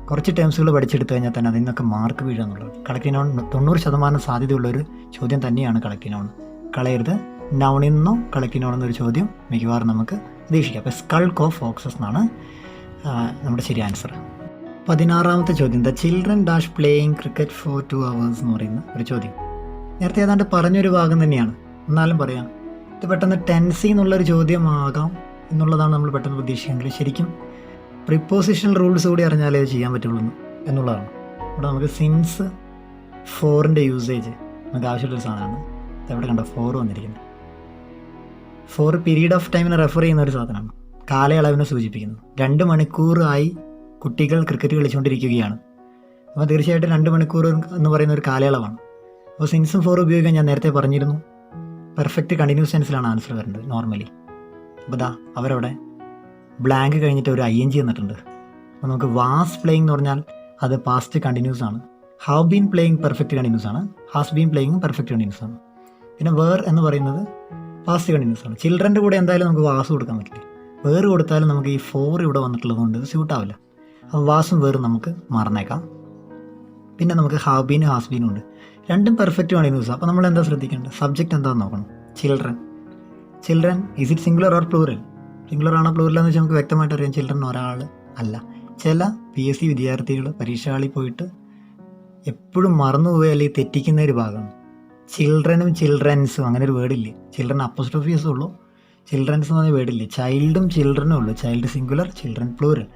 കുറച്ച് ടേംസുകൾ പഠിച്ചെടുത്തു കഴിഞ്ഞാൽ തന്നെ അതിൽ നിന്നൊക്കെ മാർക്ക് വീഴുക എന്നുള്ളത്. കളക്റ്റീവ് നൗൺ 90% സാധ്യതയുള്ളൊരു ചോദ്യം തന്നെയാണ് കളക്റ്റീവ് നൗൺ. കളയരുത്. നൗണിൽ നിന്നോ കളക്റ്റീവ് നൗൺ എന്നൊരു ചോദ്യം മിക്കവാറും നമുക്ക് പ്രതീക്ഷിക്കാം. അപ്പോൾ സ്കൾക്ക് ഓഫ് ഫോക്സസ് എന്നാണ് നമ്മുടെ ശരി ആൻസർ. 16ാമത്തെ ചോദ്യം, the children dash playing cricket four 2 hours എന്ന് പറയുന്ന ഒരു ചോദ്യം. നേരത്തെ ഏതാണ്ട് പറഞ്ഞൊരു ഭാഗം തന്നെയാണ്, എന്നാലും പറയാം. ഇത് പെട്ടെന്ന് ടെൻസി എന്നുള്ളൊരു ചോദ്യമാകാം എന്നുള്ളതാണ് നമ്മൾ പെട്ടെന്ന് പ്രതീക്ഷിക്കുന്നത്. ശരിക്കും പ്രിപ്പോസിഷണൽ റൂൾസ് കൂടി അറിഞ്ഞാലേ ഇത് ചെയ്യാൻ പറ്റുള്ളൂ എന്നുള്ളതാണ്. ഇവിടെ നമുക്ക് സിൻസ് ഫോറിൻ്റെ യൂസേജ് നമുക്ക് ആവശ്യമുള്ളൊരു സാധനമാണ്. എവിടെ കണ്ടോ 4 വന്നിരിക്കുന്നത്. 4 പീരീഡ് ഓഫ് ടൈമിനെ റെഫർ ചെയ്യുന്ന ഒരു സാധനമാണ്. കാലയളവിനെ സൂചിപ്പിക്കുന്നത്. 2 മണിക്കൂറായി കുട്ടികൾ ക്രിക്കറ്റ് കളിച്ചുകൊണ്ടിരിക്കുകയാണ്. അപ്പോൾ തീർച്ചയായിട്ടും 2 മണിക്കൂർ എന്ന് പറയുന്ന ഒരു കാലയളവാണ്. അപ്പോൾ സിൻസും 4 ഉപയോഗിക്കാൻ ഞാൻ നേരത്തെ പറഞ്ഞിരുന്നു. പെർഫെക്റ്റ് കണ്ടിന്യൂസ് ടെൻസിലാണ് ആൻസർ വരുന്നത് നോർമലി. അപ്പോൾ അവരവിടെ ബ്ലാങ്ക് കഴിഞ്ഞിട്ട് ഒരു ING എന്നിട്ടുണ്ട്. അപ്പോൾ നമുക്ക് വാസ് പ്ലേയിങ് എന്ന് പറഞ്ഞാൽ അത് പാസ്റ്റ് കണ്ടിന്യൂസ് ആണ്. Have been playing perfect continuous ആണ്. Has been playing perfect continuous ആണ്. പിന്നെ വേർ എന്ന് പറയുന്നത് പാസ്റ്റ് കണ്ടിന്യൂസ് ആണ്. ചിൽഡ്രൻ്റെ കൂടെ എന്തായാലും നമുക്ക് വാസ് കൊടുക്കാൻ പറ്റില്ല. വേർ കൊടുത്താലും നമുക്ക് ഈ 4 ഇവിടെ വന്നിട്ടുള്ളത് കൊണ്ട് ഇത് സ്യൂട്ടാവില്ല. അപ്പോൾ വാസും വേറും നമുക്ക് മറന്നേക്കാം. പിന്നെ നമുക്ക് ഹാവ് ബീനും ഹാസ് ബീനും ഉണ്ട്. രണ്ടും പെർഫെക്റ്റ് കണ്ടിന്യൂസ്. അപ്പോൾ നമ്മൾ എന്താ ശ്രദ്ധിക്കേണ്ടത്? സബ്ജക്റ്റ് എന്താണെന്ന് നോക്കണം. Children is it singular or plural? Singular ആണോ പ്ലൂറൽ എന്ന് വെച്ചാൽ നമുക്ക് വ്യക്തമായിട്ട് അറിയാം. ചിൽഡ്രൻ ഒരാൾ അല്ല. ചില PSC വിദ്യാർത്ഥികൾ പരീക്ഷ ഹാളിൽ പോയിട്ട് എപ്പോഴും മറന്നുപോയി അല്ലെങ്കിൽ തെറ്റിക്കുന്ന ഒരു ഭാഗമാണ്. ചിൽഡ്രനും ചിൽഡ്രൻസും അങ്ങനെ ഒരു വേർഡില്ലേ. ചിൽഡ്രൻ അപ്പോസ്ട്രോഫിയസും ഉള്ളൂ, ചിൽഡ്രൻസ് എന്ന് പറഞ്ഞ വേർഡില്ലേ. ചൈൽഡും ചിൽഡ്രനും ഉള്ളൂ. Child singular, children plural.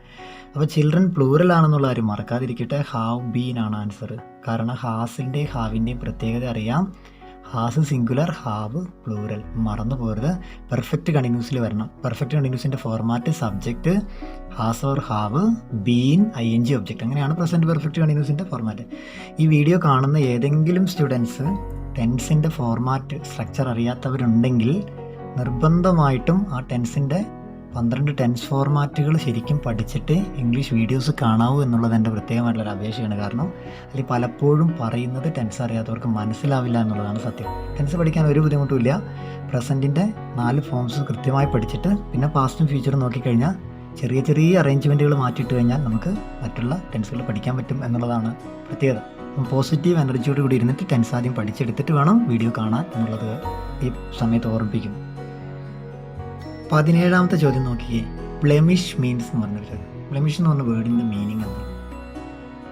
അപ്പോൾ ചിൽഡ്രൻ പ്ലൂറൽ ആണെന്നുള്ള കാര്യം മറക്കാതിരിക്കട്ടെ. ഹാവ് ബീൻ ആണ് ആൻസർ. കാരണം ഹാസിൻ്റെയും ഹാവിൻ്റെയും പ്രത്യേകത അറിയാം. Has singular, have plural. മറന്നു പോരുത്. പെർഫെക്റ്റ് കണ്ടിന്യൂസിൽ വരണം. പെർഫെക്റ്റ് കണ്ടിന്യൂസിൻ്റെ format subject has or have, been ING object. അങ്ങനെയാണ് പ്രസൻറ്റ് പെർഫെക്റ്റ് കണ്ടിന്യൂസിൻ്റെ ഫോർമാറ്റ്. ഈ വീഡിയോ കാണുന്ന ഏതെങ്കിലും സ്റ്റുഡൻസ് ടെൻസിൻ്റെ ഫോർമാറ്റ് സ്ട്രക്ചർ അറിയാത്തവരുണ്ടെങ്കിൽ നിർബന്ധമായിട്ടും ആ ടെൻസിൻ്റെ 12 ടെൻസ് ഫോർമാറ്റുകൾ ശരിക്കും പഠിച്ചിട്ട് ഇംഗ്ലീഷ് വീഡിയോസ് കാണാവൂ എന്നുള്ളത് എൻ്റെ പ്രത്യേകമായിട്ടുള്ളൊരു അപേക്ഷയാണ്. കാരണം അതിൽ പലപ്പോഴും പറയുന്നത് ടെൻസ് അറിയാത്തവർക്ക് മനസ്സിലാവില്ല എന്നുള്ളതാണ് സത്യം. ടെൻസ് പഠിക്കാൻ ഒരു ബുദ്ധിമുട്ടുമില്ല. പ്രസൻറ്റിൻ്റെ 4 ഫോംസ് കൃത്യമായി പഠിച്ചിട്ട് പിന്നെ പാസ്റ്റും ഫ്യൂച്ചറും നോക്കിക്കഴിഞ്ഞാൽ ചെറിയ ചെറിയ അറേഞ്ച്മെൻറ്റുകൾ മാറ്റിയിട്ട് കഴിഞ്ഞാൽ നമുക്ക് മറ്റുള്ള ടെൻസുകൾ പഠിക്കാൻ പറ്റും എന്നുള്ളതാണ് പ്രത്യേകത. പോസിറ്റീവ് എനർജിയോട് കൂടി ഇരുന്നിട്ട് ടെൻസ് ആദ്യം പഠിച്ചെടുത്തിട്ട് വേണം വീഡിയോ കാണാൻ എന്നുള്ളത് ഈ സമയത്ത് ഓർമ്മിപ്പിക്കും. 17ാമത്തെ ചോദ്യം നോക്കിയേ. ബ്ലെമിഷ് മീൻസ് എന്ന് പറഞ്ഞൊരു ചോദ്യം. ബ്ലെമിഷ് എന്ന് പറഞ്ഞ വേർഡിൻ്റെ മീനിങ് എന്താണ്?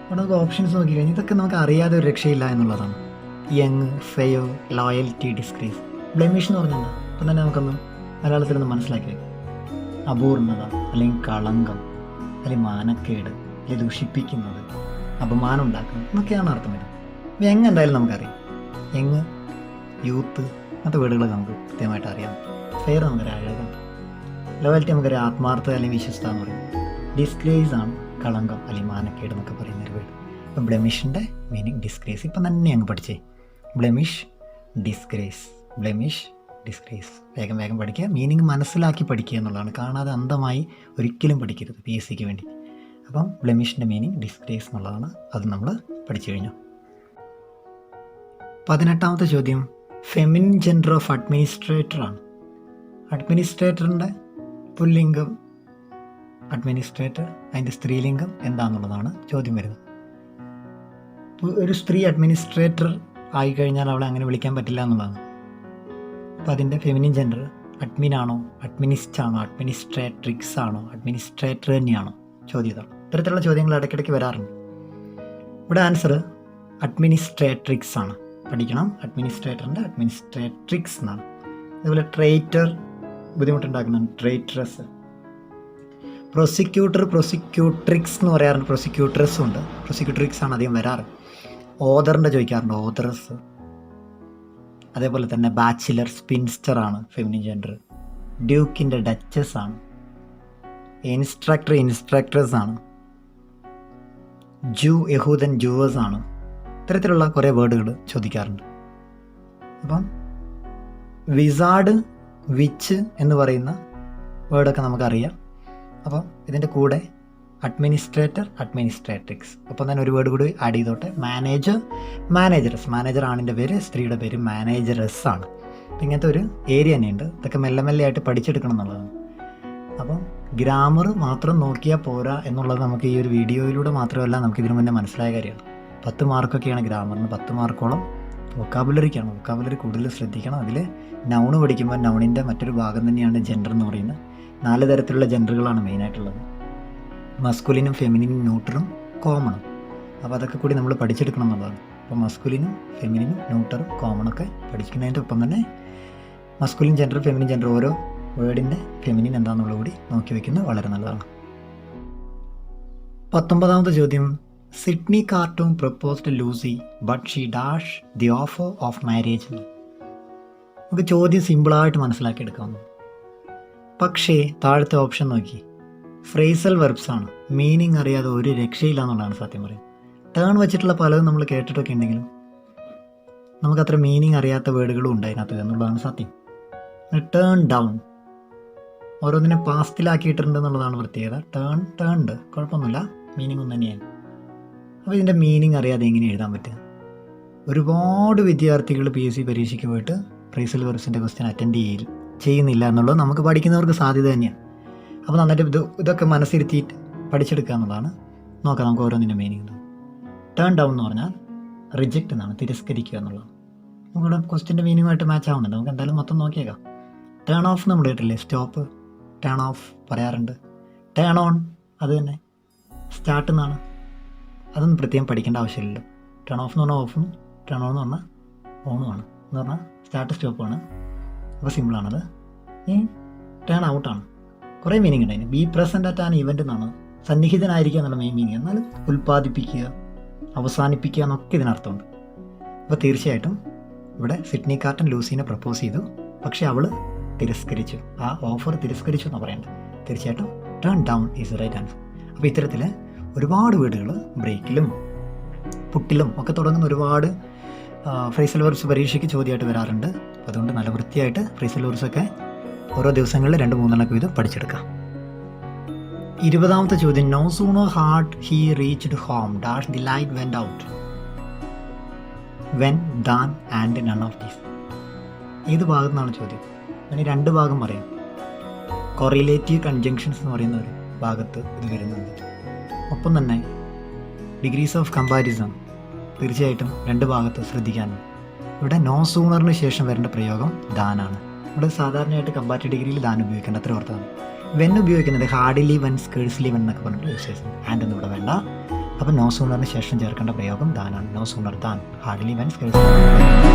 അവിടെ നമുക്ക് ഓപ്ഷൻസ് നോക്കി കഴിഞ്ഞാൽ ഇതൊക്കെ നമുക്ക് അറിയാതെ ഒരു രക്ഷയില്ല എന്നുള്ളതാണ്. യങ്, ഫെയോ, ലോയൽറ്റി, ഡിസ്ക്രീസ്. ബ്ലെമിഷ് എന്ന് പറഞ്ഞാൽ അപ്പം തന്നെ നമുക്കൊന്ന് മലയാളത്തിലൊന്ന് മനസ്സിലാക്കി വയ്ക്കും. അപൂർണത, അല്ലെങ്കിൽ കളങ്കം, അല്ലെങ്കിൽ മാനക്കേട്, അല്ലെങ്കിൽ ദുഷിപ്പിക്കുന്നത്, അപമാനം ഉണ്ടാക്കുന്നത് എന്നൊക്കെയാണ് അർത്ഥം വരുന്നത്. അപ്പോൾ യങ് എന്തായാലും നമുക്കറിയാം. യങ്, യൂത്ത് അങ്ങനത്തെ വേർഡുകളൊക്കെ നമുക്ക് കൃത്യമായിട്ട് അറിയാം. ഫെയർ നമുക്കറിയാം, അഴകം. ലോയൽറ്റി നമുക്കറിയാം, ആത്മാർത്ഥത അല്ലെങ്കിൽ വിശ്വസ്ത എന്ന് പറയും. ഡിസ്ഗ്രേസ് ആണ് കളങ്കം അല്ലെങ്കിൽ മാനക്കേട് എന്നൊക്കെ പറയുന്ന ഒരു വേർഡ്. ഇപ്പം ബ്ലെമിഷിൻ്റെ മീനിങ് ഡിസ്ഗ്രേസ്. ഇപ്പം തന്നെ അങ്ങ് പഠിച്ചേ. Blemish, disgrace. Blemish, disgrace. വേഗം വേഗം പഠിക്കുക. മീനിങ് മനസ്സിലാക്കി പഠിക്കുക എന്നുള്ളതാണ്. കാണാതെ അന്ധമായി ഒരിക്കലും പഠിക്കരുത് PSCക്ക് വേണ്ടി. അപ്പം ബ്ലെമിഷിൻ്റെ മീനിങ് ഡിസ്ഗ്രേസ് എന്നുള്ളതാണ്. അത് നമ്മൾ പഠിച്ചു കഴിഞ്ഞു. 18ാമത്തെ ചോദ്യം ഫെമിനിൻ ജെൻഡർ ഓഫ് അഡ്മിനിസ്ട്രേറ്റർ ആണ്. അഡ്മിനിസ്ട്രേറ്ററിൻ്റെ പുല്ലിംഗം അഡ്മിനിസ്ട്രേറ്റർ, അതിൻ്റെ സ്ത്രീലിംഗം എന്താണെന്നുള്ളതാണ് ചോദ്യം വരുന്നത്. ഒരു സ്ത്രീ അഡ്മിനിസ്ട്രേറ്റർ ആയിക്കഴിഞ്ഞാൽ അവളെ അങ്ങനെ വിളിക്കാൻ പറ്റില്ല എന്നുള്ളതാണ്. അപ്പോൾ അതിൻ്റെ ഫെമിനിൻ ജെൻഡർ അഡ്മിനാണോ, അഡ്മിനിസ്റ്റ് ആണോ, അഡ്മിനിസ്ട്രേട്രിക്സ് ആണോ, അഡ്മിനിസ്ട്രേറ്റർ തന്നെയാണോ? ചോദ്യം. ഇത്തരത്തിലുള്ള ചോദ്യങ്ങൾ ഇടയ്ക്കിടയ്ക്ക് വരാറുണ്ട്. ഇവിടെ ആൻസർ അഡ്മിനിസ്ട്രേട്രിക്സ് ആണ്. പഠിക്കണം. അഡ്മിനിസ്ട്രേറ്ററിൻ്റെ അഡ്മിനിസ്ട്രേട്രിക്സ് എന്നാണ്. അതുപോലെ ട്രേറ്റർ ബുദ്ധിമുട്ടുണ്ടാക്കുന്നുണ്ട്. ട്രേറ്ററസ്. പ്രോസിക്യൂട്ടർ, പ്രോസിക്യൂട്രിക്സ് എന്ന് പറയാറുണ്ട്. പ്രോസിക്യൂട്രസും ഉണ്ട്. പ്രോസിക്യൂട്രിക്സ് ആണ് അധികം വരാറ്. ഓതറിൻ്റെ ചോദിക്കാറുണ്ട്. ഓതറസ്. അതേപോലെ തന്നെ ബാച്ചിലർ, സ്പിൻസ്റ്റർ ആണ് ഫെമിനിൻ ജെൻഡർ. ഡ്യൂക്കിൻ്റെ ഡച്ചസ് ആണ്. ഇൻസ്ട്രക്ടർ, ഇൻസ്ട്രക്ടേഴ്സ് ആണ്. യഹൂദൻ, ജൂവേഴ്സ് ആണ്. ഇത്തരത്തിലുള്ള കുറേ വേർഡുകൾ ചോദിക്കാറുണ്ട്. അപ്പം വിസാർഡ്, വിച്ച് എന്ന് പറയുന്ന വേർഡൊക്കെ നമുക്കറിയാം. അപ്പം ഇതിൻ്റെ കൂടെ അഡ്മിനിസ്ട്രേറ്റർ, അഡ്മിനിസ്ട്രേട്രിക്സ്, ഒപ്പം തന്നെ ഒരു വേർഡ് കൂടി ആഡ് ചെയ്തോട്ടെ, മാനേജർ, മാനേജറസ്. മാനേജർ ആണിൻ്റെ പേര്, സ്ത്രീയുടെ പേര് മാനേജറസ് ആണ്. അപ്പം ഇങ്ങനത്തെ ഒരു ഏരിയ തന്നെയുണ്ട്. ഇതൊക്കെ മെല്ലെ മെല്ലെ ആയിട്ട് പഠിച്ചെടുക്കണം എന്നുള്ളതാണ്. അപ്പം ഗ്രാമർ മാത്രം നോക്കിയാൽ പോരാ എന്നുള്ളത് നമുക്ക് ഈ ഒരു വീഡിയോയിലൂടെ മാത്രമല്ല നമുക്ക് ഇതിനു മുന്നേ മനസ്സിലായ കാര്യമാണ്. 10 മാർക്കൊക്കെയാണ് ഗ്രാമറിന്, 10 മാർക്കോളം വൊക്കാബുലറിക്കാണ്. വൊക്കാബുലറി കൂടുതൽ ശ്രദ്ധിക്കണം. അതിൽ നൗണ് പഠിക്കുമ്പോൾ നൗണിൻ്റെ മറ്റൊരു ഭാഗം തന്നെയാണ് ജെൻഡർ എന്ന് പറയുന്നത്. 4 തരത്തിലുള്ള ജെൻഡറുകളാണ് മെയിനായിട്ടുള്ളത്. മസ്കുലിനും ഫെമിനിനും ന്യൂട്ടറും കോമണും. അപ്പോൾ അതൊക്കെ കൂടി നമ്മൾ പഠിച്ചെടുക്കണം എന്നുള്ളതാണ്. അപ്പോൾ മസ്കുലിനും ഫെമിനിനും ന്യൂട്ടറും കോമണൊക്കെ പഠിക്കുന്നതിൻ്റെ ഒപ്പം തന്നെ മസ്കുലിൻ ജെൻഡർ, ഫെമിനിൻ ജെൻഡർ, ഓരോ വേർഡിൻ്റെ ഫെമിനിൻ എന്താണെന്നുള്ളത് കൂടി നോക്കി വയ്ക്കുന്നത് വളരെ നല്ലതാണ്. 19ാമത്തെ ചോദ്യം, Sydney cartoon proposed Lucy but she dash the offer of marriage. നമുക്ക് ചോദ്യം സിമ്പിളായിട്ട് മനസ്സിലാക്കിയെടുക്കാവുന്നു. പക്ഷേ താഴത്തെ ഓപ്ഷൻ നോക്കി, ഫ്രേസൽ വെർബ്സ് ആണ്. മീനിങ് അറിയാതെ ഒരു രക്ഷയില്ല എന്നുള്ളതാണ് സത്യം പറയും. ടേൺ വെച്ചിട്ടുള്ള പലതും നമ്മൾ കേട്ടിട്ടൊക്കെ ഉണ്ടെങ്കിലും നമുക്കത്ര മീനിങ് അറിയാത്ത വേർഡുകളും ഉണ്ട് അതിനകത്ത് എന്നുള്ളതാണ് സത്യം. ടേൺ ഡൗൺ ഓരോന്നിനെ പാസ്റ്റിലാക്കിയിട്ടുണ്ട് എന്നുള്ളതാണ് പ്രത്യേകത. ടേൺഡ് കുഴപ്പമൊന്നുമില്ല, മീനിങ് ഒന്നും തന്നെയാണ്. അപ്പോൾ ഇതിൻ്റെ മീനിങ് അറിയാതെ എങ്ങനെ എഴുതാൻ പറ്റുക? ഒരുപാട് വിദ്യാർത്ഥികൾ PSC പരീക്ഷയ്ക്ക് പോയിട്ട് ഫ്രേസൽ വെർബ്സിൻ്റെ ക്വസ്റ്റ്യൻ അറ്റൻഡ് ചെയ്യുന്നില്ല എന്നുള്ളത് നമുക്ക് പഠിക്കുന്നവർക്ക് സാധ്യത തന്നെയാണ്. അപ്പോൾ നന്നായിട്ട് ഇതൊക്കെ മനസ്സിരുത്തിയിട്ട് പഠിച്ചെടുക്കുക എന്നുള്ളതാണ്. നോക്കാം നമുക്ക് ഓരോന്നിൻ്റെ മീനിങ്. ടേൺ ഡൗൺ എന്ന് പറഞ്ഞാൽ റിജക്റ്റ് എന്നാണ്, തിരസ്കരിക്കുക എന്നുള്ളത്. നമുക്കിവിടെ ക്വസ്റ്റ്യൻ്റെ മീനിങ്ങുമായിട്ട് മാച്ച് ആവുന്നുണ്ട്. നമുക്ക് എന്തായാലും മൊത്തം നോക്കിയേക്കാം. ടേൺ ഓഫ് നമ്മൾ കേട്ടില്ലേ, സ്റ്റോപ്പ്, ടേൺ ഓഫ് പറയാറുണ്ട്. ടേൺ ഓൺ അത് തന്നെ, സ്റ്റാർട്ട് എന്നാണ്. അതൊന്നും പ്രത്യേകം പഠിക്കേണ്ട ആവശ്യമില്ലല്ലോ. ടേൺ ഓഫ് എന്ന് പറഞ്ഞാൽ ഓഫും, ടേൺ ഓൺ എന്ന് പറഞ്ഞാൽ ഓണുമാണ്, എന്ന് പറഞ്ഞാൽ സ്റ്റാർട്ട് സ്റ്റോപ്പാണ്. അപ്പോൾ സിമ്പിളാണത്. ഈ ടേൺ ഔട്ടാണ്. കുറേ മീനിങ് ഉണ്ട് അതിന്. B present at an event എന്നാണ്, സന്നിഹിതനായിരിക്കുക എന്നുള്ള മെയിൻ മീനിങ്. എന്നാൽ ഉൽപ്പാദിപ്പിക്കുക, അവസാനിപ്പിക്കുക എന്നൊക്കെ ഇതിനർത്ഥമുണ്ട്. അപ്പോൾ തീർച്ചയായിട്ടും ഇവിടെ സിഡ്നി കാർട്ടൺ ലൂസീനെ പ്രപ്പോസ് ചെയ്തു, പക്ഷേ അവൾ തിരസ്കരിച്ചു. ആ ഓഫർ തിരസ്കരിച്ചു എന്നാണ് പറയേണ്ടത്. തീർച്ചയായിട്ടും turn down is the right answer. അപ്പോൾ ഇത്തരത്തിൽ ഒരുപാട് വേർഡുകൾ ബ്രേക്കിലും പുട്ടിലും ഒക്കെ തുടങ്ങുന്ന ഒരുപാട് ഫ്രേസൽ വെർബ്സ് പരീക്ഷയ്ക്ക് ചോദ്യമായിട്ട് വരാറുണ്ട്. അതുകൊണ്ട് നല്ല വൃത്തിയായിട്ട് ഫ്രേസൽ വെർബ്സൊക്കെ ഓരോ ദിവസങ്ങളിൽ 2-3 വീതം പഠിച്ചെടുക്കാം. 20ാമത്തെ ചോദ്യം, no sooner had he reached home dash the light went out when than and none of these. ഏത് ഭാഗത്തു നിന്നാണ് ചോദ്യം? അതിന് 2 ഭാഗം പറയാം. കൊറിലേറ്റീവ് കൺജങ്ഷൻസ് എന്ന് പറയുന്ന ഒരു ഭാഗത്ത് ഇത് വരുന്നുണ്ട്. ഒപ്പം തന്നെ ഡിഗ്രീസ് ഓഫ് കമ്പാരിസൺ തീർച്ചയായിട്ടും 2 ഭാഗത്ത് ശ്രദ്ധിക്കാനുണ്ട്. ഇവിടെ നോ സൂണറിന് ശേഷം വരേണ്ട പ്രയോഗം ദാനാണ്. ഇവിടെ സാധാരണയായിട്ട് കമ്പാരിറ്റീവ് ഡിഗ്രിയിൽ ദാൻ ഉപയോഗിക്കേണ്ട, അത്ര ഓർത്താണ്. വെൻ ഉപയോഗിക്കുന്നത് ഹാർഡിലി വെൻ, സ്കേഴ്സ്ലി വെൻ എന്നൊക്കെ പറഞ്ഞിട്ട് യൂസ് ചെയ്യുന്നത്. ആൻഡ് ഒന്നും ഇവിടെ വേണ്ട. അപ്പം നോ സൂണറിന് ശേഷം ചേർക്കേണ്ട പ്രയോഗം ദാനാണ്. No sooner than, hardly when, scarcely.